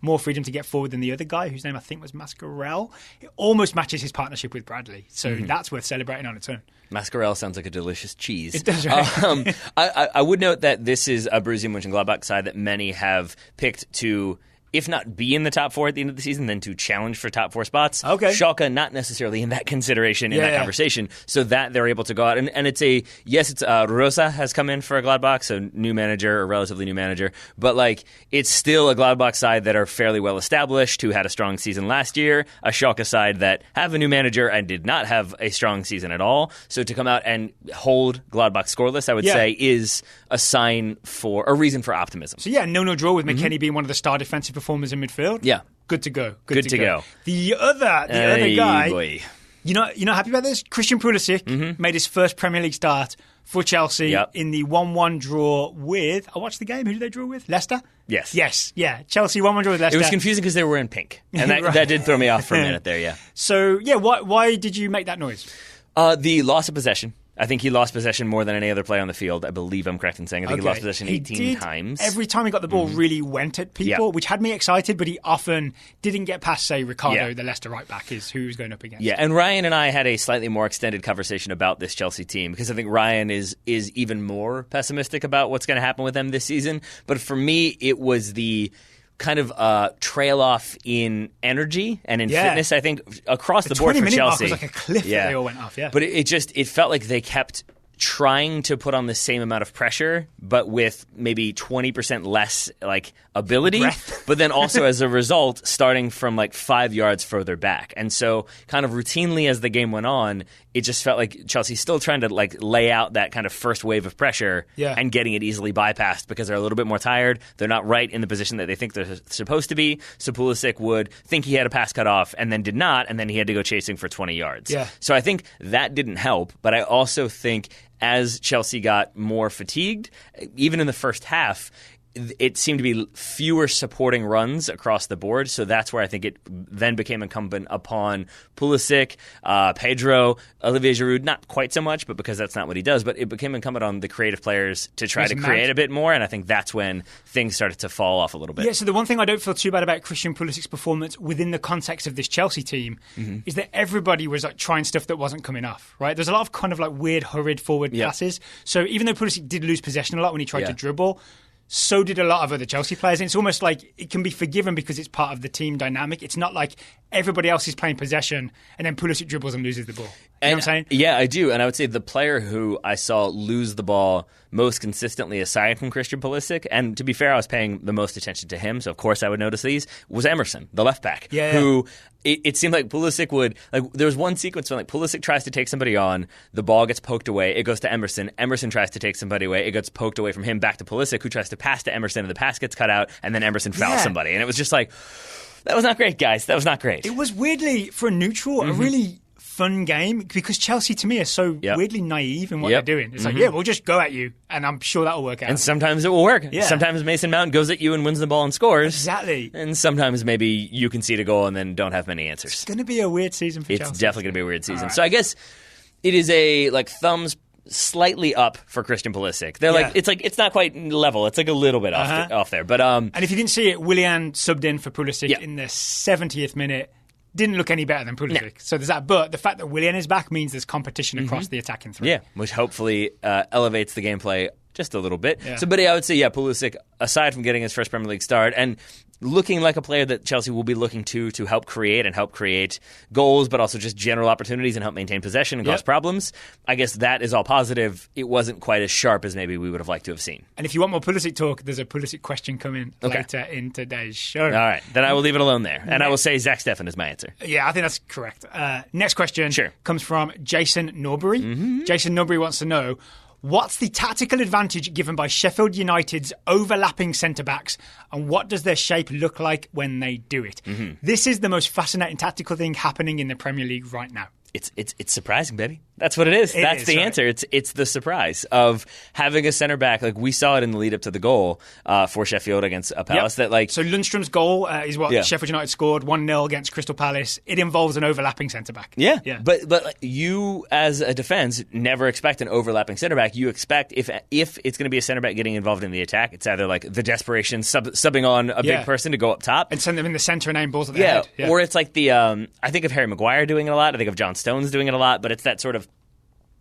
more freedom to get forward than the other guy, whose name I think was Mascarell. It almost matches his partnership with Bradley. So that's worth celebrating on its own. Mascarell sounds like a delicious cheese. It does, right? I would note that this is a Borussia Mönchengladbach side that many have picked to, if not be in the top 4 at the end of the season, then to challenge for top 4 spots. Okay. Schalke not necessarily in that consideration, in that conversation, so that they're able to go out. And it's Rosa has come in for a Gladbach, so new manager, or relatively new manager, but like it's still a Gladbach side that are fairly well established, who had a strong season last year, a Schalke side that have a new manager and did not have a strong season at all. So to come out and hold Gladbach scoreless, I would say, is a sign for, a reason for optimism. So no draw with McKennie being one of the star defensive performers in midfield. Yeah. Good to go. Good to go. The other guy, boy. you know, happy about this? Christian Pulisic made his first Premier League start for Chelsea in the 1-1 draw with, I watched the game, who did they draw with? Leicester? Yes. Yeah. Chelsea 1-1 draw with Leicester. It was confusing because they were in pink. And that did throw me off for a minute there, yeah. So, why did you make that noise? The loss of possession. I think he lost possession more than any other player on the field. I believe I'm correct in saying. I think he lost possession 18 times. Every time he got the ball, really went at people, which had me excited, but he often didn't get past, say, Ricardo, the Leicester right back, is who he was going up against. Yeah, and Ryan and I had a slightly more extended conversation about this Chelsea team, because I think Ryan is even more pessimistic about what's going to happen with them this season. But for me, it was the kind of trail off in energy and in fitness, I think, across the board for Chelsea. 20-minute mark was like a cliff that they all went off, But it felt like they kept trying to put on the same amount of pressure, but with maybe 20% less like ability, but then also as a result, starting from like 5 yards further back. And so kind of routinely as the game went on, it just felt like Chelsea's still trying to like lay out that kind of first wave of pressure and getting it easily bypassed because they're a little bit more tired. They're not right in the position that they think they're supposed to be. So Pulisic would think he had a pass cut off and then did not, and then he had to go chasing for 20 yards. Yeah. So I think that didn't help, but I also think as Chelsea got more fatigued, even in the first half, it seemed to be fewer supporting runs across the board. So that's where I think it then became incumbent upon Pulisic, Pedro, Olivier Giroud, not quite so much, but because that's not what he does, but it became incumbent on the creative players to try to create a bit more, and I think that's when things started to fall off a little bit. Yeah, so the one thing I don't feel too bad about Christian Pulisic's performance within the context of this Chelsea team is that everybody was like trying stuff that wasn't coming off, right? There's a lot of kind of like weird, hurried forward passes. So even though Pulisic did lose possession a lot when he tried to dribble, so did a lot of other Chelsea players. And it's almost like it can be forgiven because it's part of the team dynamic. It's not like everybody else is playing possession and then Pulisic dribbles and loses the ball. You know what I'm saying? Yeah, I do. And I would say the player who I saw lose the ball most consistently aside from Christian Pulisic, and to be fair, I was paying the most attention to him, so of course I would notice these, was Emerson, the left back, who it seemed like Pulisic would, like there was one sequence when like Pulisic tries to take somebody on, the ball gets poked away, it goes to Emerson tries to take somebody away, it gets poked away from him back to Pulisic, who tries to pass to Emerson, and the pass gets cut out, and then Emerson fouls somebody, and it was just like, that was not great, guys, that was not great. It was weirdly, for a neutral, a really fun game, because Chelsea to me are so weirdly naive in what they're doing. It's like, we'll just go at you and I'm sure that'll work out. And sometimes it will work. Yeah. Sometimes Mason Mount goes at you and wins the ball and scores. Exactly. And sometimes maybe you concede a goal and then don't have many answers. It's going to be a weird season for Chelsea. It's definitely going to be a weird season. Right. So I guess it is a like thumbs slightly up for Christian Pulisic. They're like it's not quite level. It's like a little bit off there. But and if you didn't see it, Willian subbed in for Pulisic in the 70th minute. Didn't look any better than Pulisic. No. So there's that. But the fact that Willian is back means there's competition across the attacking three. Yeah, which hopefully elevates the gameplay just a little bit. Yeah. So, but I would say, Pulisic, aside from getting his first Premier League start and looking like a player that Chelsea will be looking to help create goals, but also just general opportunities and help maintain possession and cause problems. I guess that is all positive. It wasn't quite as sharp as maybe we would have liked to have seen. And if you want more Pulisic talk, there's a Pulisic question coming later in today's show. All right, then I will leave it alone there. And I will say Zach Steffen is my answer. Yeah, I think that's correct. Next question comes from Jason Norbury. Jason Norbury wants to know, what's the tactical advantage given by Sheffield United's overlapping centre-backs, and what does their shape look like when they do it? This is the most fascinating tactical thing happening in the Premier League right now. It's surprising, baby. That's what it is. That's the answer. It's the surprise of having a center back. Like we saw it in the lead up to the goal for Sheffield against Palace. Yep. That so Lundstrom's goal is what Sheffield United scored 1-0 against Crystal Palace. It involves an overlapping centre back. Yeah. But you as a defense never expect an overlapping center back. You expect if it's going to be a center back getting involved in the attack, it's either like the desperation subbing on a big person to go up top and send them in the centre and aim balls at their head. Yeah. Or it's like the I think of Harry Maguire doing it a lot. I think of John Stones doing it a lot. But it's that sort of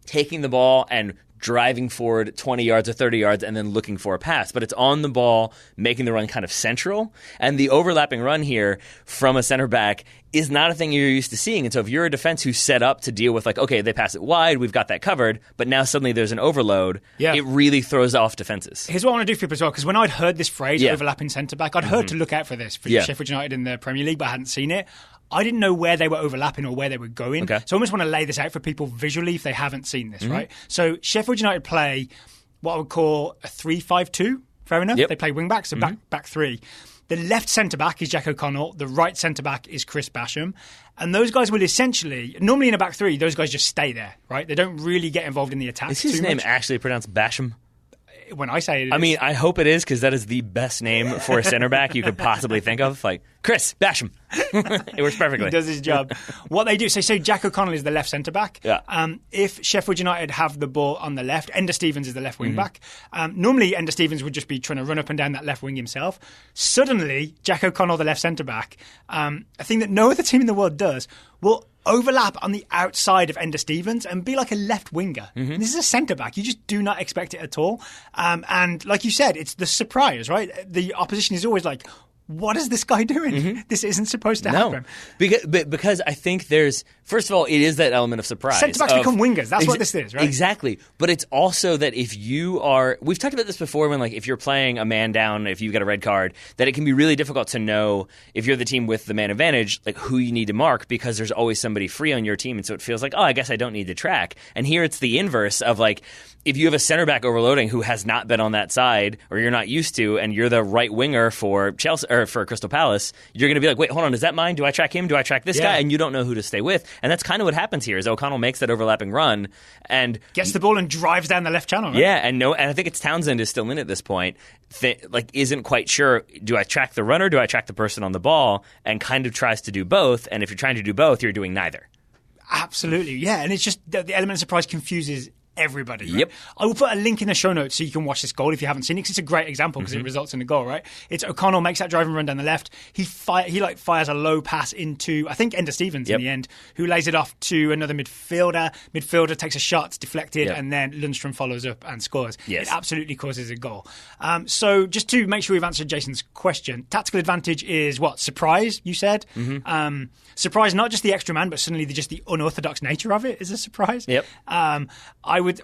taking the ball and driving forward 20 yards or 30 yards and then looking for a pass. But it's on the ball, making the run kind of central. And the overlapping run here from a center back is not a thing you're used to seeing. And so if you're a defense who's set up to deal with like, okay, they pass it wide, we've got that covered, but now suddenly there's an overload, it really throws off defenses. Here's what I want to do for people as well, because when I'd heard this phrase, overlapping centre back, I'd heard to look out for this for Sheffield United in the Premier League, but I hadn't seen it. I didn't know where they were overlapping or where they were going. Okay. So I almost want to lay this out for people visually if they haven't seen this, right? So Sheffield United play what I would call a 3-5-2, fair enough? Yep. They play wing-backs, so back three. The left centre-back is Jack O'Connell. The right centre-back is Chris Basham. And those guys will essentially, normally in a back three, those guys just stay there, right? They don't really get involved in the attack too much. Is his name actually pronounced Basham? When I say it, I mean, I hope it is, because that is the best name for a center back you could possibly think of. Like, Chris Basham. It works perfectly. He does his job. What they do, so Jack O'Connell is the left centre back. Yeah. If Sheffield United have the ball on the left, Ender Stevens is the left wing back. Normally, Ender Stevens would just be trying to run up and down that left wing himself. Suddenly, Jack O'Connell, the left centre back, a thing that no other team in the world does, will overlap on the outside of Ender Stevens and be like a left winger. This is a centre back. You just do not expect it at all. And like you said, it's the surprise, right? The opposition is always like, what is this guy doing? This isn't supposed to happen. Because I think there's, first of all, it is that element of surprise. Centre-backs become wingers. That's what this is, right? Exactly. But it's also that if you are, we've talked about this before when like if you're playing a man down, if you've got a red card, that it can be really difficult to know if you're the team with the man advantage, like who you need to mark because there's always somebody free on your team. And so it feels like, oh, I guess I don't need to track. And here it's the inverse of like, if you have a center back overloading who has not been on that side or you're not used to, and you're the right winger for Chelsea or for Crystal Palace, you're going to be like, wait, hold on, is that mine? Do I track him? Do I track this guy? And you don't know who to stay with. And that's kind of what happens here is O'Connell makes that overlapping run and gets the ball and drives down the left channel. Right? Yeah, and I think it's Townsend is still in at this point. Isn't quite sure, do I track the runner? Do I track the person on the ball? And kind of tries to do both. And if you're trying to do both, you're doing neither. Absolutely, yeah. And it's just the element of surprise confuses everybody. Right? Yep. I will put a link in the show notes so you can watch this goal if you haven't seen it, because it's a great example because it results in a goal, right? It's O'Connell makes that driving run down the left. He fires a low pass into, I think, Ender Stevens in the end, who lays it off to another midfielder. Midfielder takes a shot, it's deflected, and then Lundstrom follows up and scores. Yes. It absolutely causes a goal. So just to make sure we've answered Jason's question, tactical advantage is what? Surprise, you said? Surprise, not just the extra man, but suddenly just the unorthodox nature of it is a surprise. Yep.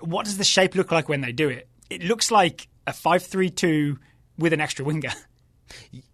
What does the shape look like when they do it? It looks like a 5-3-2 with an extra winger.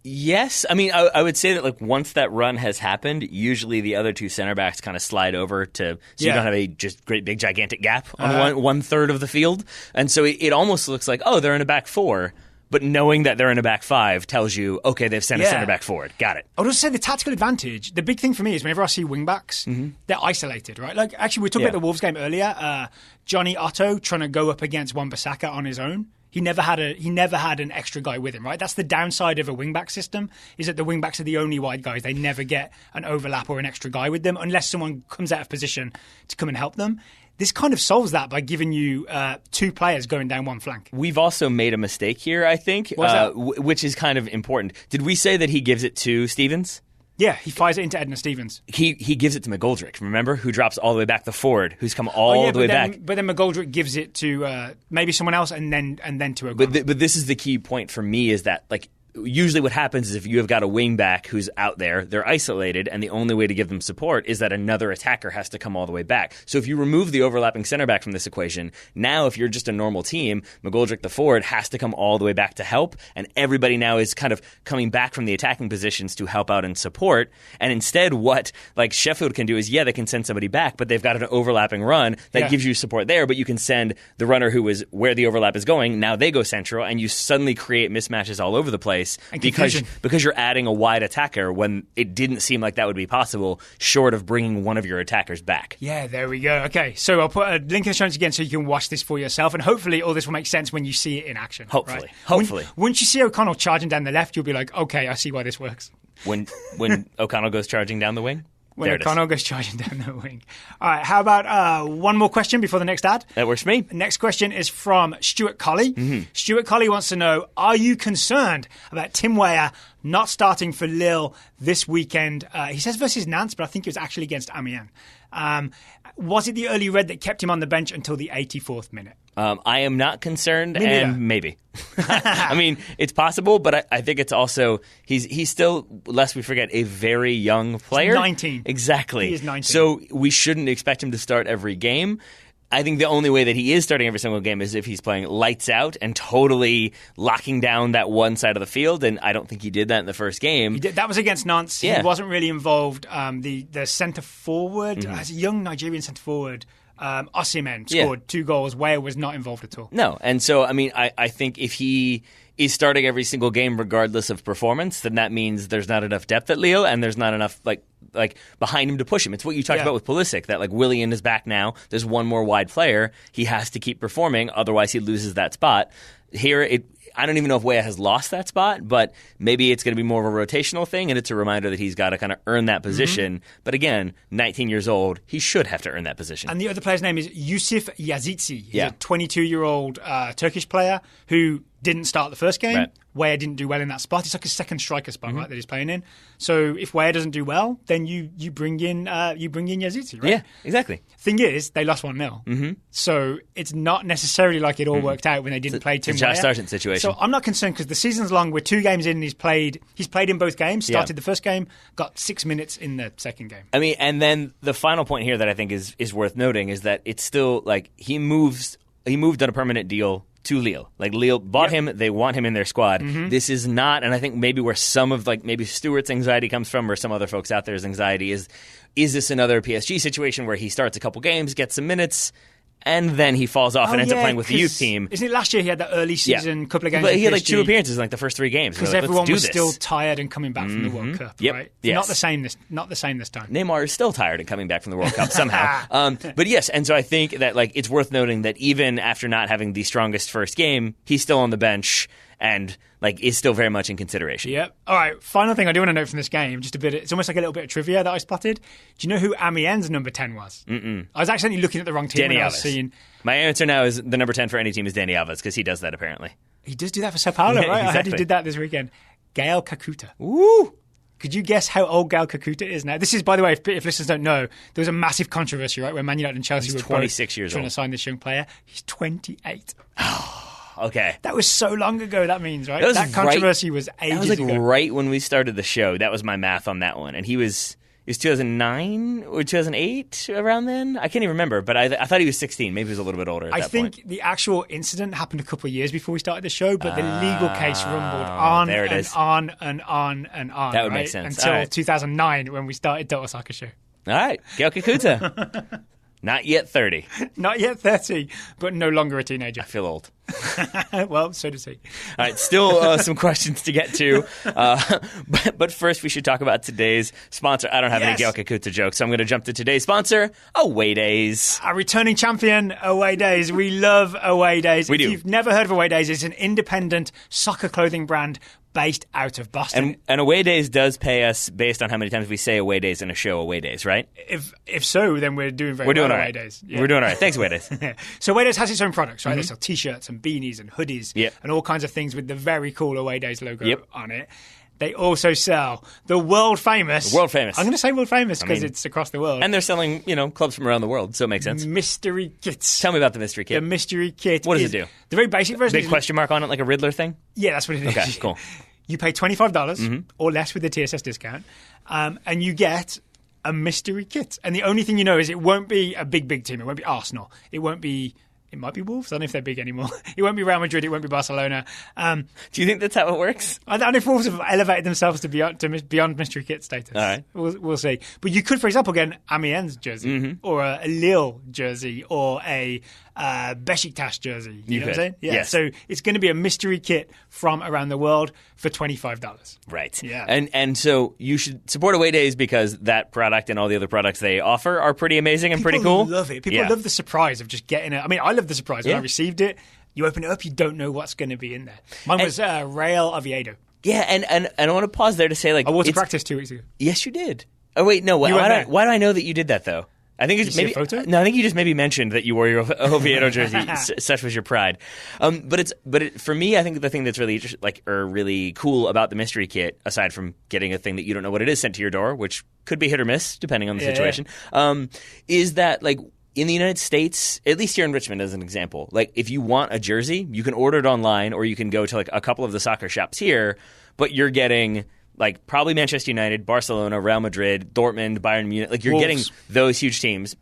Yes. I mean, I would say that like once that run has happened, usually the other two center backs kind of slide over to, so you don't have a just great big gigantic gap on one third of the field. And so it almost looks like, oh, they're in a back four. But knowing that they're in a back five tells you, okay, they've sent a center back forward. Got it. I would also say the tactical advantage, the big thing for me is whenever I see wing backs, they're isolated, right? Like, actually, we talked about the Wolves game earlier. Johnny Otto trying to go up against Wan-Bissaka on his own. He never had an extra guy with him, right? That's the downside of a wing-back system, is that the wing-backs are the only wide guys. They never get an overlap or an extra guy with them unless someone comes out of position to come and help them. This kind of solves that by giving you two players going down one flank. We've also made a mistake here, I think, which is kind of important. Did we say that he gives it to Stevens? Yeah, he fires it into Edna Stevens. He gives it to McGoldrick, remember? Who drops all the way back, the forward, who's come all the way back. But then McGoldrick gives it to maybe someone else and then to O'Connell. But this is the key point for me is that, like, usually what happens is if you have got a wing back who's out there, they're isolated, and the only way to give them support is that another attacker has to come all the way back. So if you remove the overlapping center back from this equation, now if you're just a normal team, McGoldrick, the forward, has to come all the way back to help, and everybody now is kind of coming back from the attacking positions to help out and support. And instead what like Sheffield can do is, they can send somebody back, but they've got an overlapping run that gives you support there, but you can send the runner who is where the overlap is going, now they go central, and you suddenly create mismatches all over the place. space because you're adding a wide attacker when it didn't seem like that would be possible, short of bringing one of your attackers back. Yeah, there we go. Okay, so I'll put a link in the show notes again so you can watch this for yourself, and hopefully all this will make sense when you see it in action. Hopefully. Once you see O'Connell charging down the left, you'll be like, okay, I see why this works. When O'Connell goes charging down the wing? When O'Connell goes charging down the wing. All right, how about one more question before the next ad? That works for me. The next question is from Stuart Colley. Mm-hmm. Stuart Colley wants to know, are you concerned about Tim Weah not starting for Lille this weekend? He says versus Nantes, but I think it was actually against Amiens. Was it the early red that kept him on the bench until the 84th minute? I am not concerned, and maybe. I mean, it's possible, but I think it's also he's still, lest we forget, a very young player. He's 19. Exactly. He is 19. So we shouldn't expect him to start every game. I think the only way that he is starting every single game is if he's playing lights out and totally locking down that one side of the field, and I don't think he did that in the first game. He did. That was against Nantes. Yeah. He wasn't really involved. The centre-forward, as a young Nigerian centre-forward, Osimhen scored 2 goals. Weah was not involved at all. No, and so, I mean, I think if he is starting every single game regardless of performance, then that means there's not enough depth at Lille and there's not enough like behind him to push him. It's what you talked about with Pulisic, that like Willian is back now. There's one more wide player. He has to keep performing, otherwise he loses that spot. Here, I don't even know if Weah has lost that spot, but maybe it's going to be more of a rotational thing, and it's a reminder that he's got to kind of earn that position. Mm-hmm. But again, 19 years old, he should have to earn that position. And the other player's name is Yusuf Yazidze. He's a 22-year-old Turkish player who didn't start the first game. Right. Weah didn't do well in that spot. It's like a second striker spot, right, that he's playing in. So if Weah doesn't do well, then you bring in Yazidze, right? Yeah, exactly. Thing is, they lost 1-0. Mm-hmm. So it's not necessarily like it all worked out when they didn't play Tim Weah. It's a Josh Sargent situation. So I'm not concerned because the season's long. We're 2 games in and he's played in both games. Started the first game, got 6 minutes in the second game. I mean, and then the final point here that I think is worth noting is that it's still like he moved on a permanent deal to Lille. Like Lille bought him, they want him in their squad. Mm-hmm. This is not, and I think maybe where some of like maybe Stewart's anxiety comes from or some other folks out there's anxiety is this another PSG situation where he starts a couple games, gets some minutes, and then he falls off and ends up playing with the youth team. Isn't it last year he had that early season couple of games? But he had like 2 appearances in like the first 3 games. Because everyone was still tired and coming back from the World Cup, right? Yes. Not the same this time. Neymar is still tired and coming back from the World Cup somehow. But yes, and so I think that like it's worth noting that even after not having the strongest first game, he's still on the bench and like is still very much in consideration. Yep. All right. Final thing I do want to note from this game, just a bit. It's almost like a little bit of trivia that I spotted. Do you know who Amiens' number 10 was? Mm-mm. I was actually looking at the wrong team Danny when I Alves. was seeing. My answer now is the number 10 for any team is Danny Alves because he does that apparently. He does do that for Sao Paulo, right? Exactly. I heard he did that this weekend. Gael Kakuta. Woo! Could you guess how old Gael Kakuta is now? This is, by the way, if listeners don't know, there was a massive controversy, right, where Man United and Chelsea were 26 years trying old. to sign this young player. He's 28. Okay. That was so long ago, that means, right? That controversy was ages ago. ago. Right when we started the show. That was my math on that one. And he was 2009 or 2008 around then? I can't even remember, but I thought he was 16. Maybe he was a little bit older at that point. I think the actual incident happened a couple of years before we started the show, but the legal case rumbled on and on. That would make sense. Until 2009 when we started Total Soccer Show. All right. Gael Kakuta. Not yet 30. Not yet 30, but no longer a teenager. I feel old. Well, so does he. All right, still some questions to get to. But first, we should talk about today's sponsor. I don't have any Gael Kakuta jokes, so I'm going to jump to today's sponsor, Away Days. Our returning champion, Away Days. We love Away Days. We do. If you've never heard of Away Days, it's an independent soccer clothing brand based out of Boston. And Away Days does pay us based on how many times we say Away Days in a show, Away Days, right? If so, then we're doing very well. Away All right. Days. Yeah. We're doing all right. Thanks, Away Days. So Away Days has its own products, right? They sell T-shirts and beanies and hoodies Yep. and all kinds of things with the very cool Away Days logo on it. They also sell the world famous. World famous. I'm going to say world famous because it's across the world. And they're selling, clubs from around the world, so it makes sense. Mystery kits. Tell me about the mystery kit. The mystery kit. What does it do? The very basic version. Big question mark on it, like a Riddler thing? Yeah, that's what it is. Okay, cool. You pay $25 or less with the TSS discount, and you get a mystery kit. And the only thing you know is it won't be a big team. It won't be Arsenal. It won't be... It might be Wolves. I don't know if they're big anymore. It won't be Real Madrid. It won't be Barcelona. Do you think that's how it works? I don't know if Wolves have elevated themselves to beyond mystery kit status. All right. We'll see. But you could, for example, get an Amiens jersey or a Lille jersey or a Besiktas jersey. You know what I'm saying? Yeah. Yes. So it's going to be a mystery kit from around the world for $25. Right. Yeah. And so you should support Away Days because that product and all the other products they offer are pretty amazing and pretty cool. People love it. People love the surprise of just getting it. I mean, I love the surprise when I received it. You open it up, you don't know what's going to be in there. Mine was Real Oviedo. Yeah, and I want to pause there to say, like, I wore to practice 2 weeks ago. Yes, you did. Oh wait, no. Why do I know that you did that though? I think it's maybe a photo? No. I think you just maybe mentioned that you wore your Oviedo jersey. Such was your pride. For me, I think the thing that's really really cool about the mystery kit, aside from getting a thing that you don't know what it is sent to your door, which could be hit or miss depending on the situation, is that like. In the United States, at least here in Richmond as an example, like if you want a jersey, you can order it online or you can go to like a couple of the soccer shops here, but you're getting like probably Manchester United, Barcelona, Real Madrid, Dortmund, Bayern Munich. Like you're Wolves. getting those huge teams.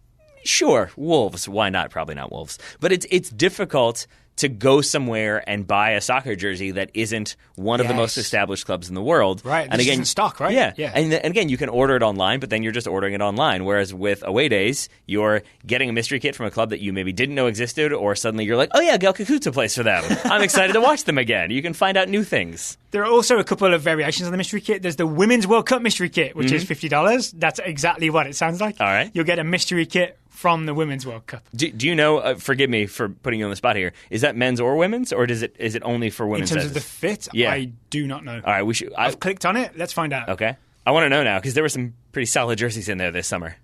Sure, Wolves. Why not? Probably not Wolves. But it's difficult to go somewhere and buy a soccer jersey that isn't one of the most established clubs in the world. Right. And again, isn't stock, right? Yeah. And again, you can order it online, but then you're just ordering it online. Whereas with Away Days, you're getting a mystery kit from a club that you maybe didn't know existed, or suddenly you're like, oh yeah, Gal Kakuta plays for them. I'm excited to watch them again. You can find out new things. There are also a couple of variations on the mystery kit. There's the Women's World Cup mystery kit, which is $50. That's exactly what it sounds like. All right. You'll get a mystery kit from the Women's World Cup. Do you know, forgive me for putting you on the spot here, is that men's or women's, or is it only for women's? In terms of the fit, I do not know. All right, I've clicked on it. Let's find out. Okay. I want to know now, because there were some pretty solid jerseys in there this summer.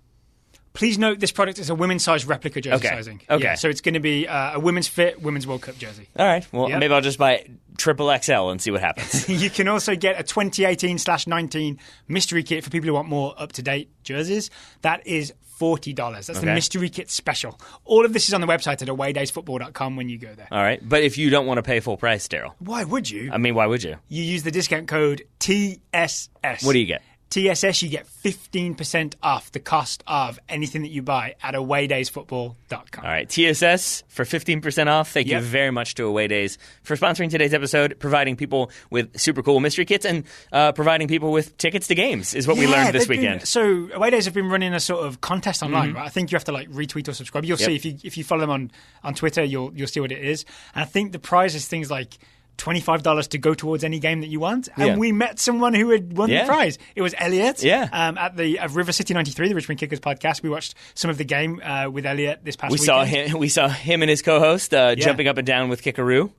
Please note this product is a women's size replica jersey sizing. Okay. Yeah, so it's going to be a women's fit, Women's World Cup jersey. All right. Well, maybe I'll just buy triple XL and see what happens. You can also get a 2018/19 mystery kit for people who want more up-to-date jerseys. That is $40. That's the mystery kit special. All of this is on the website at awaydaysfootball.com when you go there. All right. But if you don't want to pay full price, Daryl. Why would you? I mean, why would you? You use the discount code TSS. What do you get? TSS, you get 15% off the cost of anything that you buy at awaydaysfootball.com. All right, TSS for 15% off. Thank you very much to Away Days for sponsoring today's episode, providing people with super cool mystery kits, and providing people with tickets to games is what we learned this weekend. So Away Days have been running a sort of contest online, right? I think you have to like retweet or subscribe. You'll see if you follow them on Twitter, you'll see what it is. And I think the prize is things like $25 to go towards any game that you want. And we met someone who had won the prize. It was Elliot at the River City 93, the Richmond Kickers podcast. We watched some of the game with Elliot this past weekend. We saw him and his co-host jumping up and down with Kickaroo,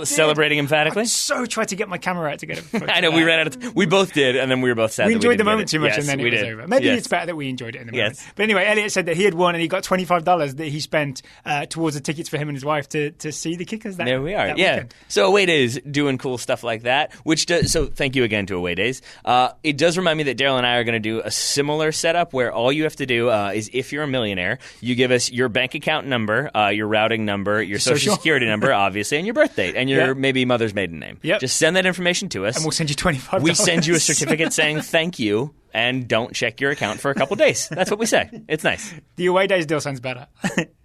celebrating emphatically. I so tried to get my camera out to get it. I know, we ran out of we both did, and then we were both sad. We enjoyed the didn't moment too much, and then it was over. Maybe it's better that we enjoyed it in the moment. But anyway, Elliot said that he had won, and he got $25 that he spent towards the tickets for him and his wife to see the Kickers. There we are. So Away Days doing cool stuff like that, which does, so thank you again to Away Days. It does remind me that Daryl and I are going to do a similar setup where all you have to do is, if you're a millionaire, you give us your bank account number, your routing number, your social security number, obviously, and your birth date, and your maybe mother's maiden name. Just send that information to us. And we'll send you $25. We send you a certificate saying thank you, and don't check your account for a couple days. That's what we say. It's nice. The Away Days deal sounds better.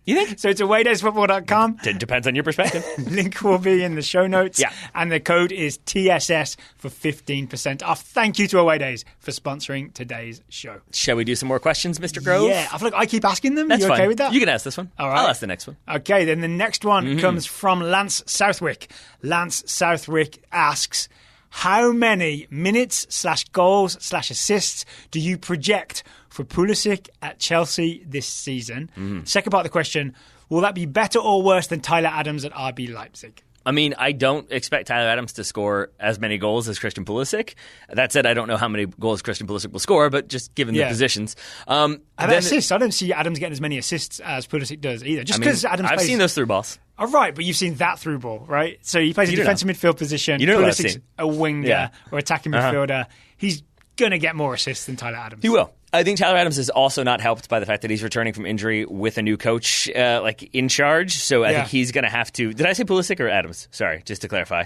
You think? So it's awaydaysfootball.com. It depends on your perspective. Link will be in the show notes. And the code is TSS for 15% off. Thank you to Away Days for sponsoring today's show. Shall we do some more questions, Mr. Grove? Yeah. I feel like I keep asking them. That's you okay fine. with that? You can ask this one. All right. I'll ask the next one. Okay, then the next one comes from Lance Southwick. Lance Southwick asks, how many minutes/goals/assists do you project for Pulisic at Chelsea this season? Second part of the question, will that be better or worse than Tyler Adams at RB Leipzig? I mean, I don't expect Tyler Adams to score as many goals as Christian Pulisic. That said, I don't know how many goals Christian Pulisic will score, but just given the positions. Assists, I don't see Adams getting as many assists as Pulisic does either. Just because Adams I've seen those through balls. Oh, right, but you've seen that through ball, right? So he plays a defensive midfield position. Pulisic's a winger or attacking midfielder. He's going to get more assists than Tyler Adams. He will. I think Tyler Adams is also not helped by the fact that he's returning from injury with a new coach in charge. So I think he's going to have to... Did I say Pulisic or Adams? Sorry, just to clarify.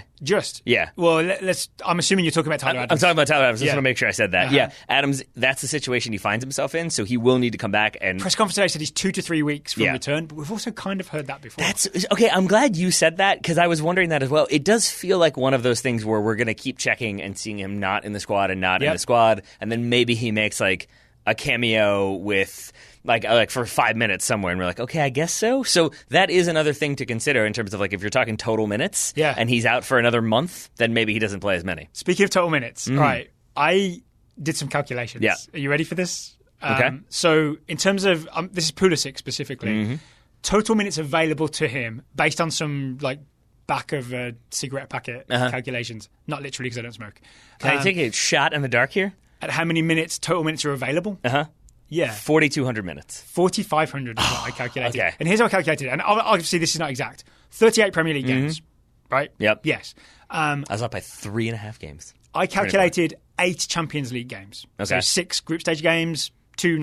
Yeah. Well, I'm assuming you're talking about Tyler Adams. I'm talking about Tyler Adams. I just want to make sure I said that. Yeah, Adams, that's the situation he finds himself in, so he will need to come back and... Press conference today said he's 2 to 3 weeks from return, but we've also kind of heard that before. Okay, I'm glad you said that, because I was wondering that as well. It does feel like one of those things where we're going to keep checking and seeing him not in the squad and not in the squad, and then maybe he makes a cameo with like for 5 minutes somewhere, and we're like, okay, I guess so. So that is another thing to consider in terms of like if you're talking total minutes, and he's out for another month, then maybe he doesn't play as many. Speaking of total minutes, right? I did some calculations. Yeah. Are you ready for this? Okay. So in terms of this is Pulisic specifically, total minutes available to him based on some like back of a cigarette packet calculations. Not literally because I don't smoke. Can I take a shot in the dark here? At how many total minutes are available? Yeah. 4,200 minutes. 4,500 is what I calculated. Okay. And here's how I calculated it. And obviously this is not exact. 38 Premier League games, right? Yep. Yes. I was up by 3.5 games. I calculated 8 Champions League games. Okay. So 6 group stage games, 2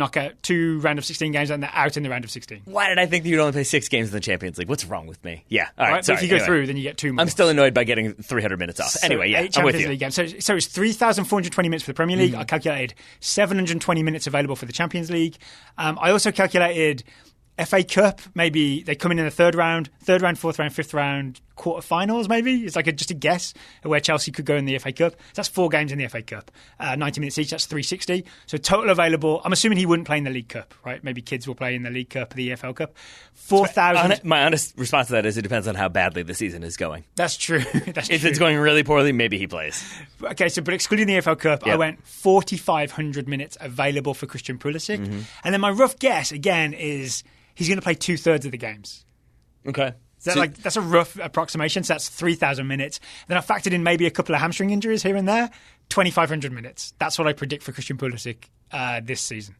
round of 16 games, and they're out in the round of 16. Why did I think that you'd only play 6 games in the Champions League? What's wrong with me? Yeah. All right. But if you go through, then you get 2 more. I'm still annoyed by getting 300 minutes off. So Anyway, yeah, 8 I'm with Champions you. League games. So it's 3,420 minutes for the Premier League. I calculated 720 minutes available for the Champions League. I also calculated FA Cup, maybe they come in the third round, fourth round, fifth round, quarterfinals maybe. It's like just a guess where Chelsea could go in the FA Cup. So that's 4 games in the FA Cup, 90 minutes each, that's 360. So total available, I'm assuming he wouldn't play in the League Cup, right? Maybe kids will play in the League Cup, the EFL Cup. 4,000. My honest response to that is it depends on how badly the season is going. That's true. If it's going really poorly, maybe he plays. Okay, but excluding the EFL Cup, I went 4,500 minutes available for Christian Pulisic. And then my rough guess, again, is he's going to play 2/3 of the games. Okay. That's a rough approximation. So that's 3,000 minutes. Then I factored in maybe a couple of hamstring injuries here and there. 2,500 minutes. That's what I predict for Christian Pulisic this season.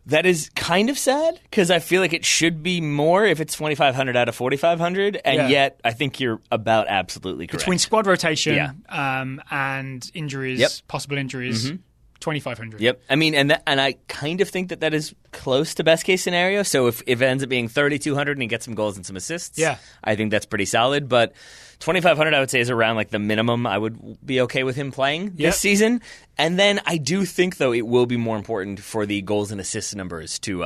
That is kind of sad because I feel like it should be more if it's 2,500 out of 4,500, and yet I think you're about absolutely correct. Between squad rotation and injuries, possible injuries. 2,500. Yep. I mean, and I kind of think that is close to best case scenario. So if it ends up being 3,200 and he gets some goals and some assists, I think that's pretty solid. But 2,500, I would say, is around like the minimum I would be okay with him playing this season. And then I do think, though, it will be more important for the goals and assists numbers to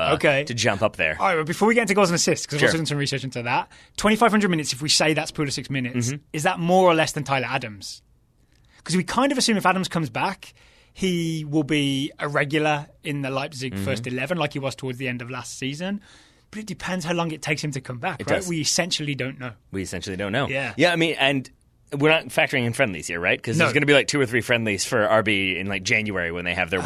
jump up there. All right, well, before we get into goals and assists, because I've also done some research into that, 2,500 minutes, if we say that's Pulisic's minutes, is that more or less than Tyler Adams? Because we kind of assume if Adams comes back, he will be a regular in the Leipzig first 11 like he was towards the end of last season. But it depends how long it takes him to come back, right? We essentially don't know. Yeah, I mean, and we're not factoring in friendlies here, right? Because there's going to be like 2 or 3 friendlies for RB in like January when they have their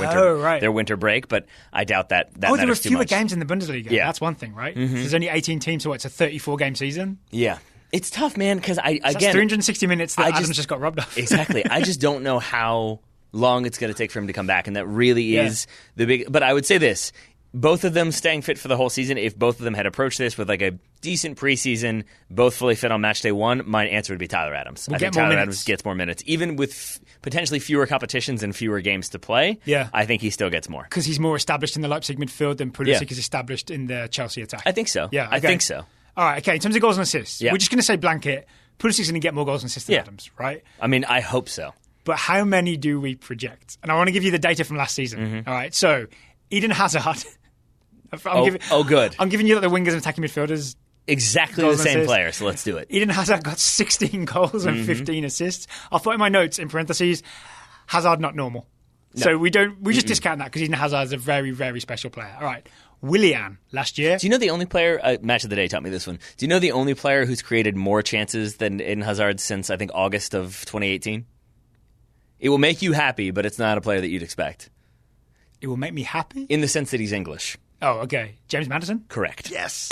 winter break, but I doubt that there were matters too much. fewer games in the Bundesliga. Yeah. That's one thing, right? There's only 18 teams, so it's a 34-game season. Yeah. It's tough, man, because that's 360 minutes that Adams just got robbed of. Exactly. I just don't know how long it's going to take for him to come back, and that really is the big. But I would say this: both of them staying fit for the whole season. If both of them had approached this with like a decent preseason, both fully fit on match day 1, my answer would be Tyler Adams. I think Tyler Adams gets more minutes, even with potentially fewer competitions and fewer games to play. Yeah, I think he still gets more because he's more established in the Leipzig midfield than Pulisic is established in the Chelsea attack. I think so. Yeah, okay. I think so. All right, okay. In terms of goals and assists, we're just going to say blanket. Pulisic's going to get more goals and assists than Adams, right? I mean, I hope so. But how many do we project? And I want to give you the data from last season. All right, so Eden Hazard. Good. I'm giving you the wingers and attacking midfielders. Exactly the same player, so let's do it. Eden Hazard got 16 goals and 15 assists. I'll put in my notes in parentheses, Hazard not normal. No. So we just discount that because Eden Hazard is a very, very special player. All right. Willian last year. Do you know the only player, Match of the Day taught me this one, do you know the only player who's created more chances than Eden Hazard since, I think, August of 2018? It will make you happy, but it's not a player that you'd expect. It will make me happy? In the sense that he's English. Oh, okay. James Maddison? Correct. Yes.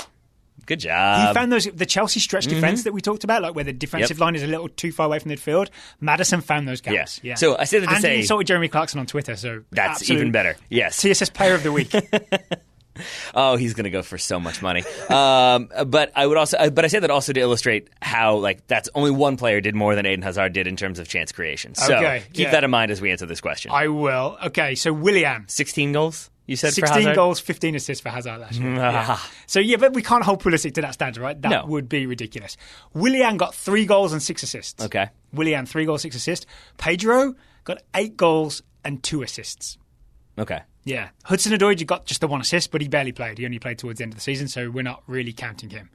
Good job. He found the Chelsea stretch defence that we talked about, like where the defensive line is a little too far away from the midfield. Maddison found those gaps. Yes. Yeah. So I said that to say... And he insulted Jeremy Clarkson on Twitter, so... That's even better. Yes. TSS Player of the Week. Oh, he's going to go for so much money. But I say that also to illustrate how that's only one player did more than Eden Hazard did in terms of chance creation. So keep that in mind as we answer this question. I will. Okay, so Willian. 16 goals, you said, for Hazard? 16 goals, 15 assists for Hazard last year. So, but we can't hold Pulisic to that standard, right? That would be ridiculous. Willian got 3 goals and 6 assists. Okay. Willian, 3 goals, 6 assists. Pedro got 8 goals and 2 assists. Okay. Yeah. Hudson-Odoi got just the 1 assist, but he barely played. He only played towards the end of the season, so we're not really counting him.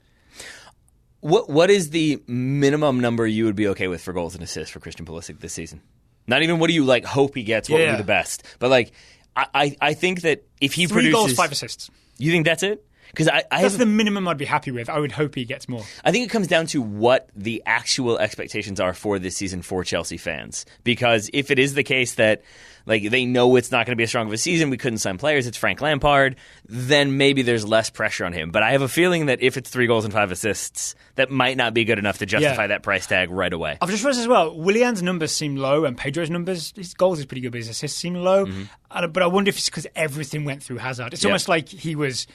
What is the minimum number you would be okay with for goals and assists for Christian Pulisic this season? Not even what do you hope he gets, what would be the best. But I think that if he 3 produces... goals, 5 assists. You think that's it? Because that's the minimum I'd be happy with. I would hope he gets more. I think it comes down to what the actual expectations are for this season for Chelsea fans. Because if it is the case that like they know it's not going to be as strong of a season, we couldn't sign players, it's Frank Lampard, then maybe there's less pressure on him. But I have a feeling that if it's 3 goals and 5 assists, that might not be good enough to justify that price tag right away. I've just realized as well, Willian's numbers seem low and Pedro's numbers, his goals is pretty good, but his assists seem low. But I wonder if it's because everything went through Hazard. It's almost like he was...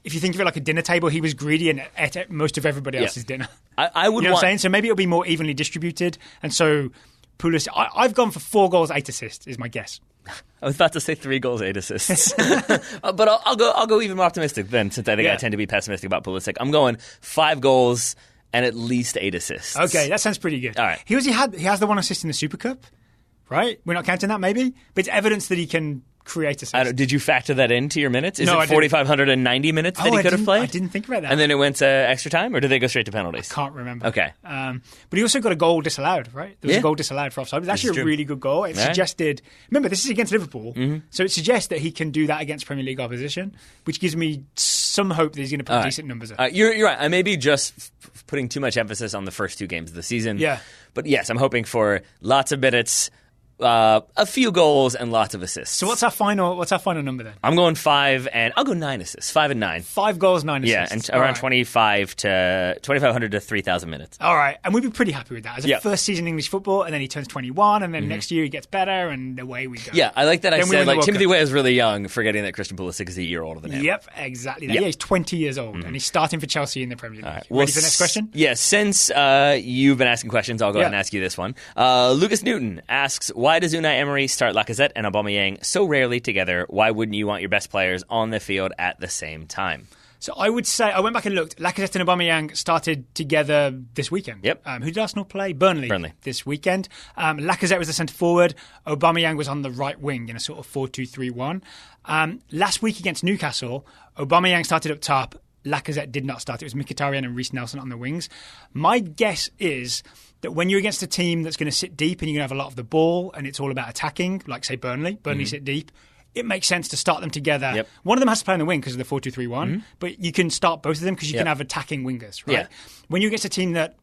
If you think of it like a dinner table, he was greedy and ate most of everybody else's dinner. I would you know what I'm saying? So maybe it'll be more evenly distributed. And so Pulisic, I've gone for 4 goals, 8 assists is my guess. I was about to say 3 goals, 8 assists. But I'll go even more optimistic then, since I think I tend to be pessimistic about Pulisic. I'm going 5 goals and at least 8 assists. Okay, that sounds pretty good. All right. He has the 1 assist in the Super Cup, right? We're not counting that maybe? But it's evidence that he can create assists. Did you factor that into your minutes? Is it 4,590 minutes that he could have played? I didn't think about that. And then it went to extra time, or did they go straight to penalties? I can't remember. Okay. But he also got a goal disallowed, right? There was a goal disallowed for offside. It was actually a really good goal. It suggested... Remember, this is against Liverpool, so it suggests that he can do that against Premier League opposition, which gives me some hope that he's going to put decent numbers up. You're right. I may be just putting too much emphasis on the first 2 games of the season. Yeah. But yes, I'm hoping for lots of minutes... a few goals and lots of assists. So what's our final number then? I'm going 5 and I'll go 9 assists. 5 and 9. 5 goals, 9 assists. Yeah, and around 2,500 to 3,000 minutes. All right, and we'd be pretty happy with that. As a first season English football, and then he turns 21, and then next year he gets better, and away we go. Yeah, I like that. I said like Timothy Weah is really young, forgetting that Christian Pulisic is a year older than him. Yep, exactly. Yep. Yeah, he's 20 years old, and he's starting for Chelsea in the Premier League. All right. Ready for the next question? Yeah, since you've been asking questions, I'll go ahead and ask you this one. Lucas Newton asks, why does Unai Emery start Lacazette and Aubameyang so rarely together? Why wouldn't you want your best players on the field at the same time? So I would say, I went back and looked. Lacazette and Aubameyang started together this weekend. Yep. Who did Arsenal play? Burnley. This weekend. Lacazette was the centre forward. Aubameyang was on the right wing in a sort of 4-2-3-1. Last week against Newcastle, Aubameyang started up top. Lacazette did not start. It was Mkhitaryan and Reece Nelson on the wings. My guess is that when you're against a team that's going to sit deep and you're going to have a lot of the ball and it's all about attacking, like, say, Burnley sit deep, it makes sense to start them together. Yep. One of them has to play on the wing because of the 4-2-3-1, but you can start both of them because you can have attacking wingers, right? Yeah. When you're against a team that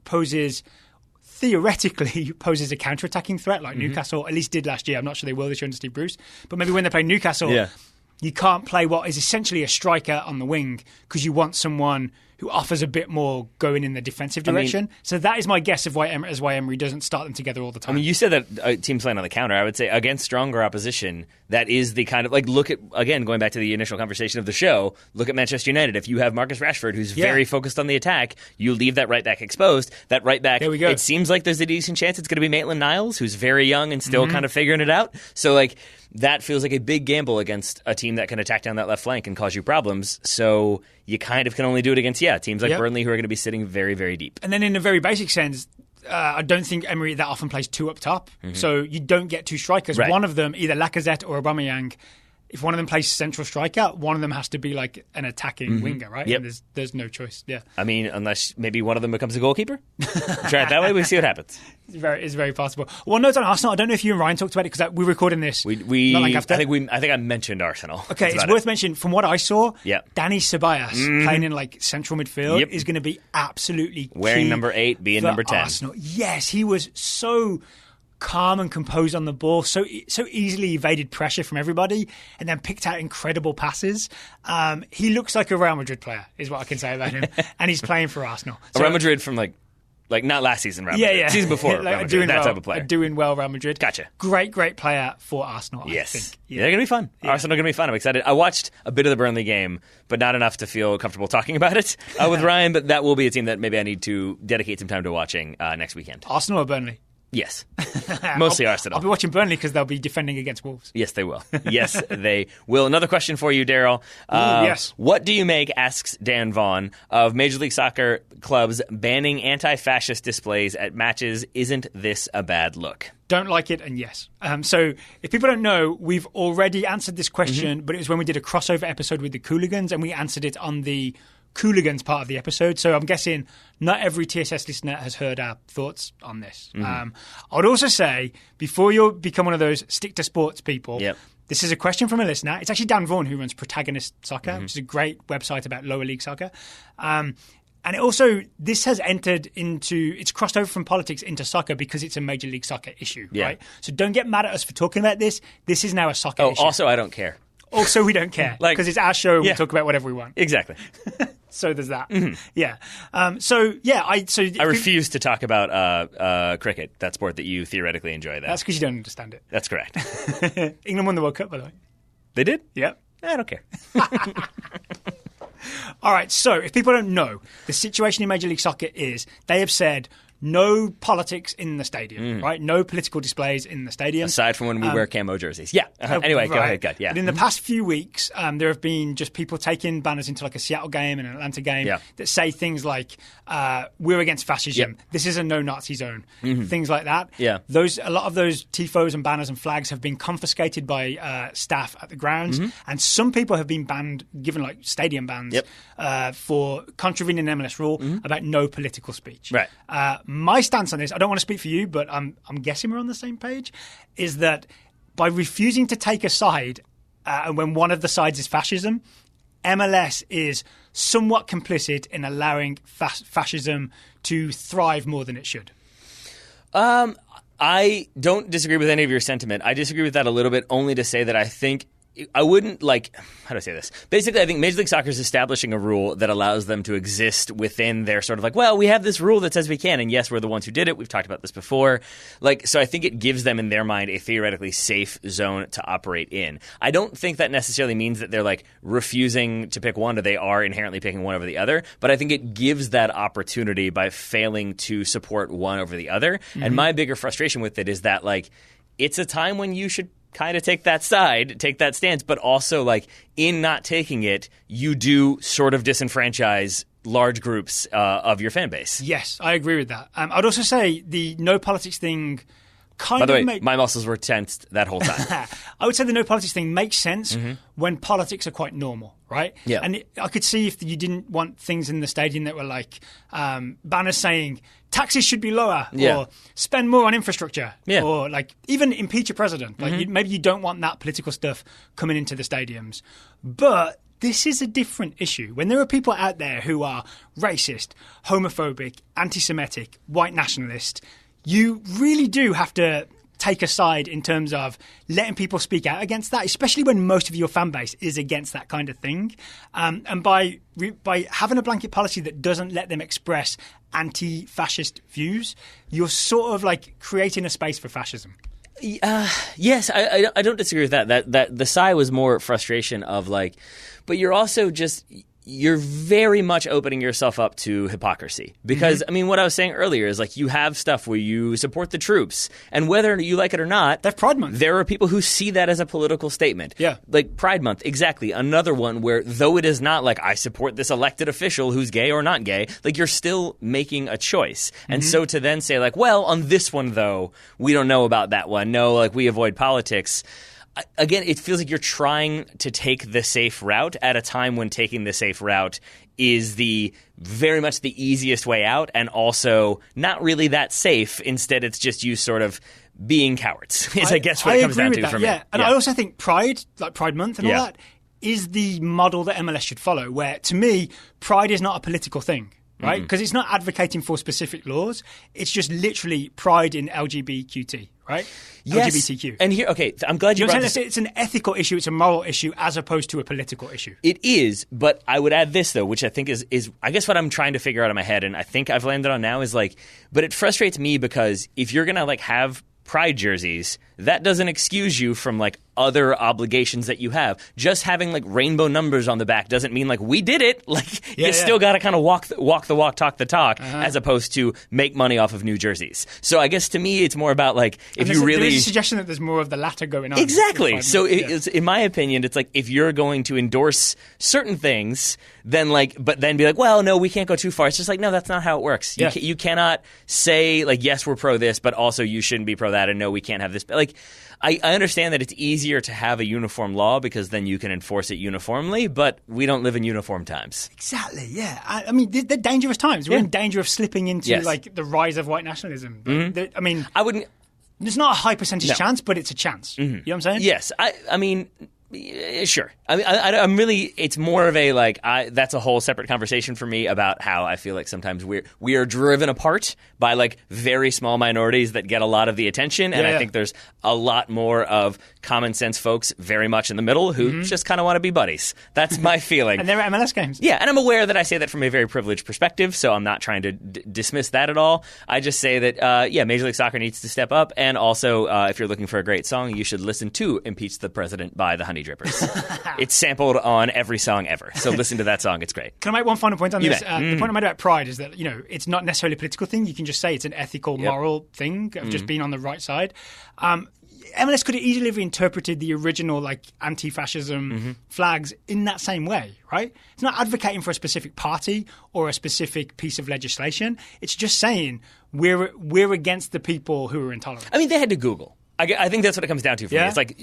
theoretically poses a counter-attacking threat, like Newcastle at least did last year. I'm not sure they will this year under Steve Bruce, but maybe when they play Newcastle... Yeah. You can't play what is essentially a striker on the wing because you want someone who offers a bit more going in the defensive direction. So that is my guess of why Emery doesn't start them together all the time. I mean, you said that teams playing on the counter. I would say against stronger opposition, that is the kind of, like, look at, again, going back to the initial conversation of the show, look at Manchester United. If you have Marcus Rashford, who's very focused on the attack, you leave that right back exposed. That right back, there we go. It seems like there's a decent chance it's going to be Maitland-Niles, who's very young and still kind of figuring it out. So, like, that feels like a big gamble against a team that can attack down that left flank and cause you problems. So you kind of can only do it against, teams like Burnley who are going to be sitting very, very deep. And then in a very basic sense, I don't think Emery that often plays 2 up top. So you don't get 2 strikers. Right. One of them, either Lacazette or Aubameyang, if one of them plays central striker, one of them has to be like an attacking winger, right? Yep. And there's no choice. Yeah. I mean, unless maybe one of them becomes a goalkeeper. Try it that way. We see what happens. It's very possible. One note on Arsenal. I don't know if you and Ryan talked about it because we're recording this. We not long after. I think I mentioned Arsenal. Okay, it's worth mentioning. From what I saw, Danny Ceballos playing in like central midfield is going to be absolutely wearing key number 8, being number 10. Arsenal. Yes, he was so calm and composed on the ball, so easily evaded pressure from everybody, and then picked out incredible passes. He looks like a Real Madrid player, is what I can say about him, and he's playing for Arsenal. So, Real Madrid from like not last season, Real Madrid. Season before, like Real Madrid, that type of player. Doing well, Real Madrid. Gotcha. Great player for Arsenal, I think. Yeah. They're going to be fun. Arsenal are going to be fun. I'm excited. I watched a bit of the Burnley game, but not enough to feel comfortable talking about it with Ryan, but that will be a team that maybe I need to dedicate some time to watching next weekend. Arsenal or Burnley? Yes. Mostly Arsenal. I'll be watching Burnley because they'll be defending against Wolves. Yes, they will. Yes, they will. Another question for you, Daryl. Yes. What do you make, asks Dan Vaughn, of Major League Soccer clubs banning anti-fascist displays at matches? Isn't this a bad look? Don't like it, and yes. So if people don't know, we've already answered this question, but it was when we did a crossover episode with the Cooligans, and we answered it on the Cooligans part of the episode. So I'm guessing not every TSS listener has heard our thoughts on this. I would also say, before you become one of those stick to sports people, this is a question from a listener. It's actually Dan Vaughan who runs Protagonist Soccer, which is a great website about lower league soccer. And it also, this has it's crossed over from politics into soccer because it's a Major League Soccer issue, right? So don't get mad at us for talking about this. This is now a soccer issue. Also, I don't care. Also, we don't care because it's our show. We talk about whatever we want. Exactly. So there's that. I refuse to talk about cricket, that sport that you theoretically enjoy. That's because you don't understand it. That's correct. England won the World Cup, by the way. They did? Yeah. I don't care. All right, so if people don't know, the situation in Major League Soccer is they have said no politics in the stadium, right? No political displays in the stadium. Aside from when we wear camo jerseys. Yeah. Anyway, go ahead. Yeah. But in the past few weeks, there have been just people taking banners into like a Seattle game and an Atlanta game that say things like, we're against fascism. This is a no-Nazi zone. Things like that. Yeah. A lot of those tifos and banners and flags have been confiscated by staff at the grounds. And some people have been banned, given like stadium bans, for contravening an MLS rule about no political speech. Right. My stance on this, I don't want to speak for you, but I'm guessing we're on the same page, is that by refusing to take a side, and when one of the sides is fascism, MLS is somewhat complicit in allowing fascism to thrive more than it should. I don't disagree with any of your sentiment. I disagree with that a little bit, only to say that I think I wouldn't how do I say this? Basically, I think Major League Soccer is establishing a rule that allows them to exist within their sort of we have this rule that says we can, and yes, we're the ones who did it. We've talked about this before. So I think it gives them in their mind a theoretically safe zone to operate in. I don't think that necessarily means that they're refusing to pick one, or they are inherently picking one over the other, but I think it gives that opportunity by failing to support one over the other. And my bigger frustration with it is that it's a time when you should kind of take that side, take that stance, but also in not taking it, you do sort of disenfranchise large groups of your fan base. Yes, I agree with that. I'd also say the no politics thing By the way, my muscles were tensed that whole time. I would say the no politics thing makes sense when politics are quite normal, right? Yeah. And I could see if you didn't want things in the stadium that were banners saying taxes should be lower or spend more on infrastructure or even impeach a president. Maybe you don't want that political stuff coming into the stadiums. But this is a different issue. When there are people out there who are racist, homophobic, anti-Semitic, white nationalist, you really do have to take a side in terms of letting people speak out against that, especially when most of your fan base is against that kind of thing. And by having a blanket policy that doesn't let them express anti-fascist views, you're sort of creating a space for fascism. Yes, I don't disagree with that. That the sigh was more frustration of but you're also you're very much opening yourself up to hypocrisy. Because, what I was saying earlier is you have stuff where you support the troops, and whether you like it or not, that's Pride Month. There are people who see that as a political statement. Yeah. Pride Month, exactly. Another one where, though it is not I support this elected official who's gay or not gay, you're still making a choice. And so to then say well, on this one, though, we don't know about that one. No, we avoid politics. Again, it feels like you're trying to take the safe route at a time when taking the safe route is very much the easiest way out, and also not really that safe. Instead, it's just you sort of being cowards, I guess what it comes down to for me. And I also think Pride, Pride Month and all that, is the model that MLS should follow, where, to me, Pride is not a political thing. Right? Because it's not advocating for specific laws. It's just literally pride in LGBTQT, right? Yes. LGBTQ. And here, okay, I'm glad you brought this. It's an ethical issue. It's a moral issue as opposed to a political issue. It is, but I would add this, though, which I think is I guess what I'm trying to figure out in my head, and I think I've landed on now, is but it frustrates me because if you're going to have Pride jerseys, that doesn't excuse you from other obligations that you have. Just having rainbow numbers on the back doesn't mean we did it. You still got to kind of walk the walk, talk the talk, as opposed to make money off of new jerseys. So I guess to me it's more about if you really. There's a suggestion that there's more of the latter going on. Exactly. So it's, in my opinion, it's if you're going to endorse certain things, then but then be well, no, we can't go too far. It's just no, that's not how it works. You cannot say yes, we're pro this, but also you shouldn't be pro that, and no, we can't have this. I understand that it's easier to have a uniform law because then you can enforce it uniformly, but we don't live in uniform times. Exactly, yeah. I mean, they're dangerous times. We're in danger of slipping into like the rise of white nationalism. I mean, I wouldn't. There's not a high percentage chance, but it's a chance. You know what I'm saying? Yes. I mean, sure. I mean, I'm really. It's more of a that's a whole separate conversation for me about how I feel like sometimes we are driven apart by like very small minorities that get a lot of the attention, and I think there's a lot more of common sense folks very much in the middle who just kind of want to be buddies. That's my feeling. And they're at MLS games. Yeah, and I'm aware that I say that from a very privileged perspective, so I'm not trying to dismiss that at all. I just say that Major League Soccer needs to step up, and also if you're looking for a great song, you should listen to "Impeach the President" by the Honey Drippers. It's sampled on every song ever. So listen to that song. It's great. Can I make one final point on this? The point I made about pride is that, it's not necessarily a political thing. You can just say it's an ethical, moral thing of just being on the right side. MLS could have easily have interpreted the original anti-fascism flags in that same way, right? It's not advocating for a specific party or a specific piece of legislation. It's just saying we're against the people who are intolerant. I mean, they had to Google. I think that's what it comes down to for me. It's like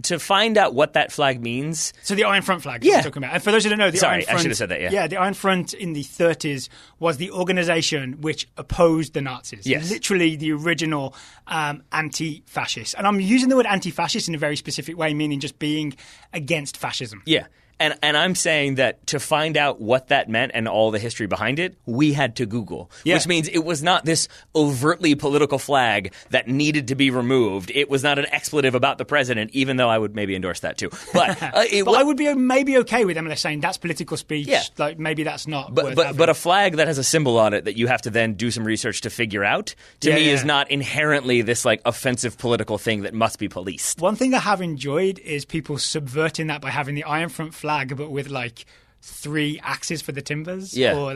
to find out what that flag means. So the Iron Front flag we're talking about. And for those who don't know, the Iron Front... I should have said that, Yeah, the Iron Front in the 30s was the organisation which opposed the Nazis. Yes. Literally the original anti-fascist. And I'm using the word anti-fascist in a very specific way, meaning just being against fascism. Yeah. And I'm saying that to find out what that meant and all the history behind it, we had to Google, which means it was not this overtly political flag that needed to be removed. It was not an expletive about the president, even though I would maybe endorse that too. But, I would be maybe okay with MLS saying that's political speech. Yeah. Like maybe that's not. But a flag that has a symbol on it that you have to then do some research to figure out to me is not inherently this offensive political thing that must be policed. One thing I have enjoyed is people subverting that by having the Iron Front flag, but with 3 axes for the timbers, or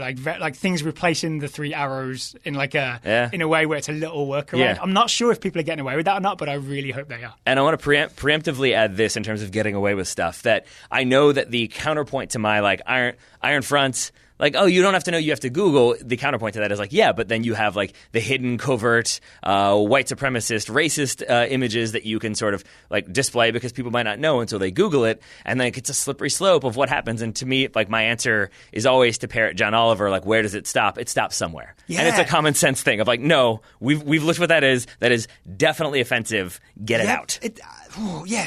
things replacing the 3 arrows in in a way where it's a little workaround. Yeah. I'm not sure if people are getting away with that or not, but I really hope they are. And I want to preemptively add this in terms of getting away with stuff, that I know that the counterpoint to my Iron Fronts. Oh, you don't have to know, you have to Google. The counterpoint to that is but then you have the hidden, covert, white supremacist, racist images that you can sort of display because people might not know until they Google it, and then it's a slippery slope of what happens. And to me, my answer is always to parrot John Oliver, where does it stop? It stops somewhere. Yeah. And it's a common sense thing of no, we've looked what that is. That is definitely offensive. Get it out.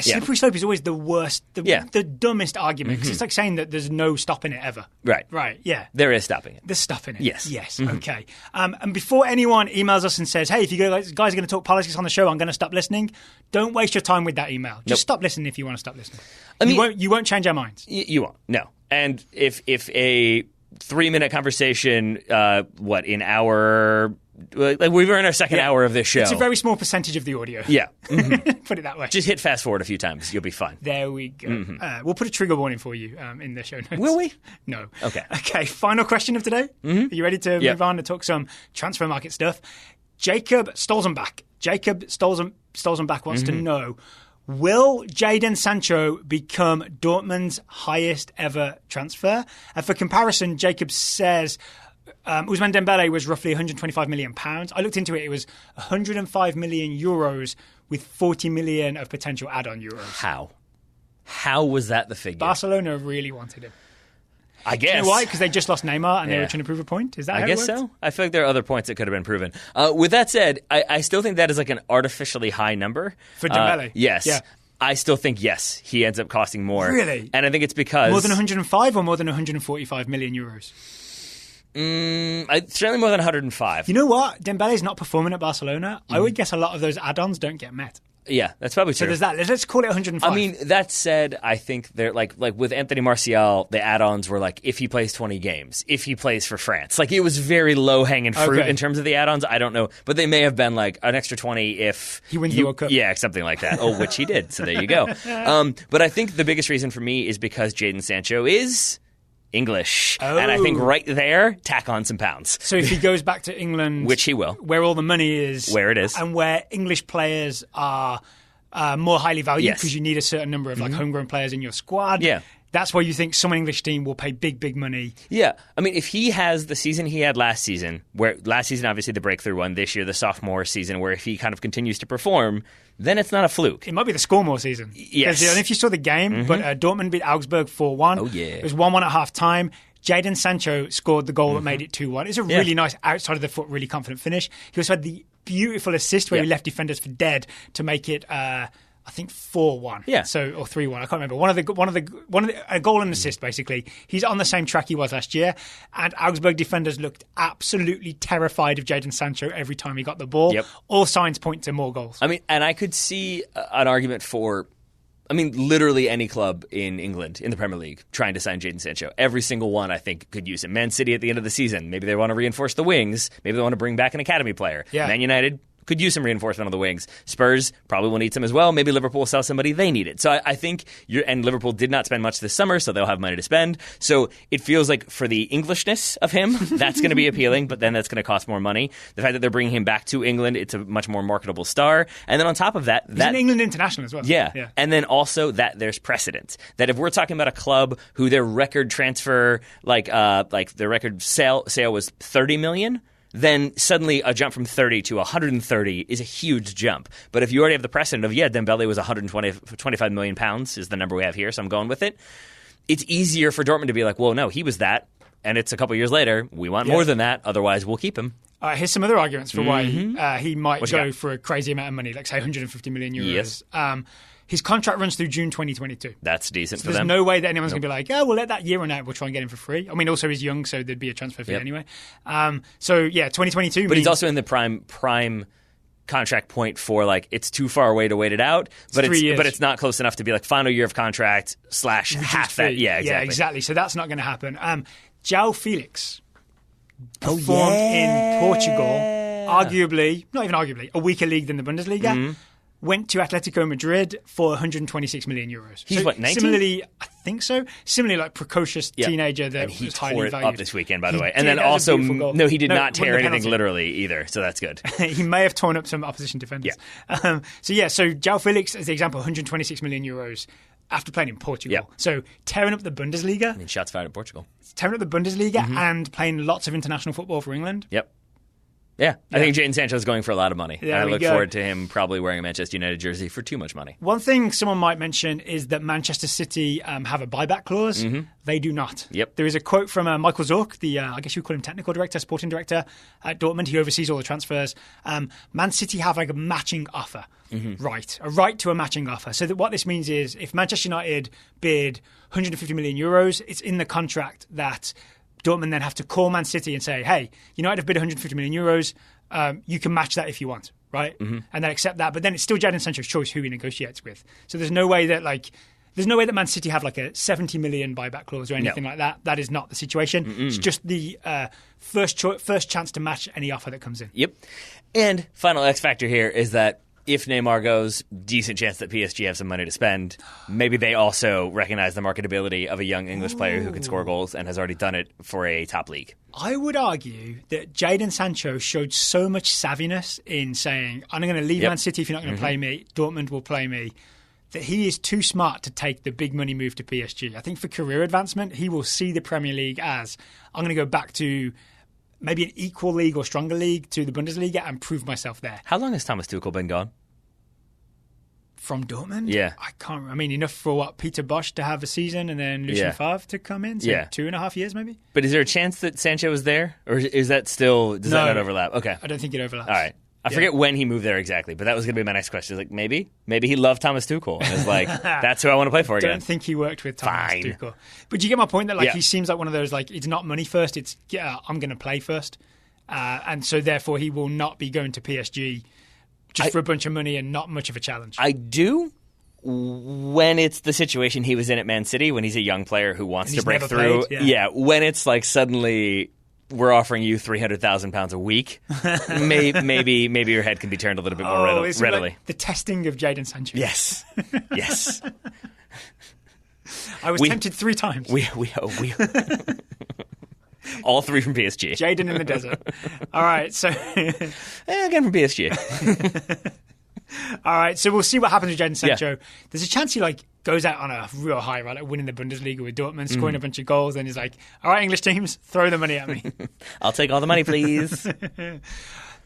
Slippery slope is always the worst, the dumbest argument, because it's like saying that there's no stopping it ever. Right, yeah. There is stopping it. There's stopping it. Yes. Okay. And before anyone emails us and says, hey, if you guys are going to talk politics on the show, I'm going to stop listening, don't waste your time with that email. Just stop listening if you want to stop listening. You won't change our minds. You won't, no. And if a 3-minute conversation, in our... we're in our second hour of this show. It's a very small percentage of the audio. Yeah. Put it that way. Just hit fast forward a few times. You'll be fine. There we go. We'll put a trigger warning for you in the show notes. Will we? No. Okay. Final question of today. Are you ready to move on and talk some transfer market stuff? Jacob Stolzenbach. Wants to know, will Jadon Sancho become Dortmund's highest ever transfer? And for comparison, Jacob says... Ousmane Dembele was roughly £125 million. I looked into it. It was €105 million with 40 million of potential add-on euros. How was that the figure? Barcelona really wanted him. I guess. You know why? Because they just lost Neymar and they were trying to prove a point? Is that how it worked? So. I feel like there are other points that could have been proven. With that said, I still think that is an artificially high number. For Dembele? Yes. Yeah. I still think, yes, he ends up costing more. Really? And I think it's because... More than 105 or more than 145 million euros? Certainly more than 105. You know what? Dembele's not performing at Barcelona. I would guess a lot of those add-ons don't get met. Yeah, that's probably true. So there's that. Let's call it 105. I mean, that said, I think they're like with Anthony Martial, the add-ons were if he plays 20 games, if he plays for France. It was very low-hanging fruit in terms of the add-ons. I don't know. But they may have been an extra 20 if... He wins the World Cup. Yeah, something like that. Which he did. So there you go. But I think the biggest reason for me is because Jadon Sancho is... English. And I think right there, tack on some pounds. So if he goes back to England... Which he will. Where all the money is... Where it is. And where English players are more highly valued because you need a certain number of homegrown players in your squad. Yeah. That's why you think some English team will pay big money. Yeah. I mean, if he has the season he had last season, where last season, obviously the breakthrough one, this year the sophomore season, where if he kind of continues to perform, then it's not a fluke. It might be the Scoremore season. Yes. I don't know if you saw the game, but Dortmund beat Augsburg 4-1. Oh, yeah. It was 1-1 at half-time. Jadon Sancho scored the goal that made it 2-1. It's a really nice outside of the foot, really confident finish. He also had the beautiful assist where he left defenders for dead to make it, I think 4-1. Yeah. So or 3-1. I can't remember. One of the a goal and assist basically. He's on the same track he was last year, and Augsburg defenders looked absolutely terrified of Jadon Sancho every time he got the ball. Yep. All signs point to more goals. I mean, and I could see an argument for, literally any club in England, in the Premier League, trying to sign Jadon Sancho. Every single one, I think, could use him. Man City at the end of the season, maybe they want to reinforce the wings. Maybe they want to bring back an academy player. Yeah. Man United could use some reinforcement on the wings. Spurs probably will need some as well. Maybe Liverpool will sell somebody they need it. So I think and Liverpool did not spend much this summer, so they'll have money to spend. So it feels like for the Englishness of him, that's going to be appealing, but then that's going to cost more money. The fact that they're bringing him back to England, it's a much more marketable star. And then on top of that, he's an England international as well. Yeah. And then also that there's precedent. That if we're talking about a club who their record transfer, like their record sale was 30 million, then suddenly a jump from 30 to 130 is a huge jump. But if you already have the precedent of, Dembele was 125 million pounds is the number we have here, so I'm going with it. It's easier for Dortmund to be like, well, no, he was that, and it's a couple years later. We want more than that, otherwise we'll keep him. Here's some other arguments for why he might go for a crazy amount of money, like say 150 million euros. Yes. His contract runs through June 2022. That's decent for there's them. There's no way that anyone's going to be like, we'll let that year run out. We'll try and get him for free. I mean, also he's young, so there'd be a transfer fee anyway. 2022. But he's also in the prime contract point for it's too far away to wait it out. But it's not close enough to be final year of contract / half that. Yeah, exactly. Yeah, exactly. So that's not going to happen. João Felix performed in Portugal, arguably, not even arguably, a weaker league than the Bundesliga. Went to Atletico Madrid for 126 million euros. He's 19? Similarly, I think so. Similarly, precocious teenager that and he was highly tore it valued. up this weekend, by the way. And then also, he did not tear anything literally either, so that's good. He may have torn up some opposition defenders. Yeah. So João Felix, as the example, 126 million euros after playing in Portugal. Yeah. So tearing up the Bundesliga. I mean, shots fired at Portugal. Tearing up the Bundesliga and playing lots of international football for England. Yep. Yeah, I think Jadon Sancho is going for a lot of money. And I look forward to him probably wearing a Manchester United jersey for too much money. One thing someone might mention is that Manchester City have a buyback clause. They do not. Yep. There is a quote from Michael Zorc, the I guess you would call him technical director, sporting director at Dortmund. He oversees all the transfers. Man City have a matching offer. Right. A right to a matching offer. So what this means is if Manchester United bid 150 million euros, it's in the contract that Dortmund then have to call Man City and say, hey, United have bid 150 million euros. You can match that if you want, right? And then accept that. But then it's still Jadon Sancho's choice who he negotiates with. So there's no way that Man City have a 70 million buyback clause or anything like that. That is not the situation. It's just the first chance to match any offer that comes in. Yep. And final X factor here is that if Neymar goes, decent chance that PSG have some money to spend. Maybe they also recognize the marketability of a young English player who can score goals and has already done it for a top league. I would argue that Jadon Sancho showed so much savviness in saying, I'm going to leave Man City if you're not going to play me. Dortmund will play me. That he is too smart to take the big money move to PSG. I think for career advancement, he will see the Premier League as, I'm going to go back to maybe an equal league or stronger league to the Bundesliga and prove myself there. How long has Thomas Tuchel been gone? From Dortmund? Yeah. I can't. I mean, enough for Peter Bosz to have a season and then Lucien Favre to come in? So 2.5 years maybe? But is there a chance that Sancho was there? Or is that still, does that not overlap? Okay. I don't think it overlaps. All right. I forget when he moved there exactly, but that was going to be my next question. Maybe he loved Thomas Tuchel and is like, that's who I want to play for again. I don't think he worked with Thomas Tuchel. But you get my point that he seems like one of those, it's not money first, it's I'm going to play first. And so therefore he will not be going to PSG just for a bunch of money and not much of a challenge. I do when it's the situation he was in at Man City, when he's a young player who wants to break through. When it's suddenly we're offering you £300,000 a week, maybe your head can be turned a little bit more readily. The testing of Jadon Sancho. Yes. I was tempted 3 times. We all 3 from PSG. Jadon in the desert. All right, so again from PSG. All All right, so we'll see what happens with Jadon Sancho. There's a chance he goes out on a real high, right? Like winning the Bundesliga with Dortmund, scoring a bunch of goals, and he's like, all right, English teams, throw the money at me. I'll take all the money, please.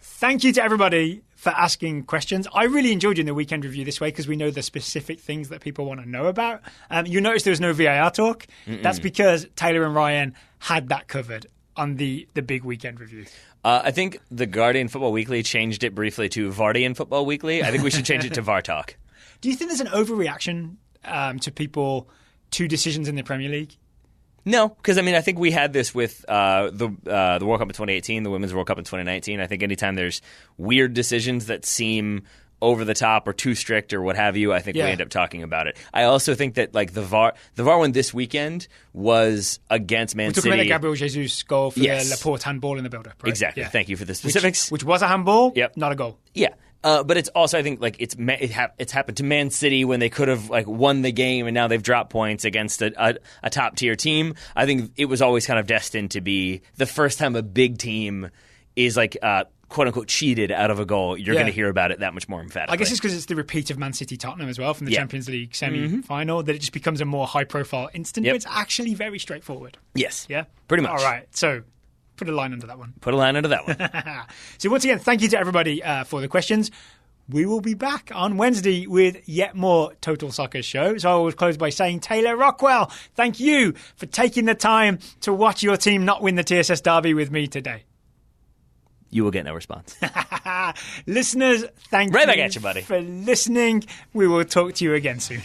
Thank you to everybody for asking questions. I really enjoyed doing the weekend review this way because we know the specific things that people want to know about. You notice there was no VAR talk. That's because Taylor and Ryan had that covered on the big weekend review. I think the Guardian Football Weekly changed it briefly to Vardian Football Weekly. I think we should change it to VAR Talk. Do you think there's an overreaction to people to decisions in the Premier League? No, because I think we had this with the World Cup in 2018, the Women's World Cup in 2019. I think anytime there's weird decisions that seem over the top or too strict or what have you, I think we end up talking about it. I also think that the VAR one this weekend was against Man City. We're talking about the Gabriel Jesus goal for the Laporte handball in the build-up, right? Exactly. Thank you for the specifics. Which was a handball, not a goal. Yeah. But it's also, I think, it's happened to Man City when they could have won the game and now they've dropped points against a top tier team. I think it was always kind of destined to be the first time a big team is quote unquote cheated out of a goal. You're going to hear about it that much more emphatically. I guess it's because it's the repeat of Man City Tottenham as well from the Champions League semi-final that it just becomes a more high profile incident. But it's actually very straightforward. Yes. Yeah. Pretty much. All right. So. Put a line under that one. Put a line under that one. So once again, thank you to everybody for the questions. We will be back on Wednesday with yet more Total Soccer show. So I will close by saying, Taylor Rockwell, thank you for taking the time to watch your team not win the TSS Derby with me today. You will get no response. Listeners, thank right you back at you, buddy. for listening. We will talk to you again soon.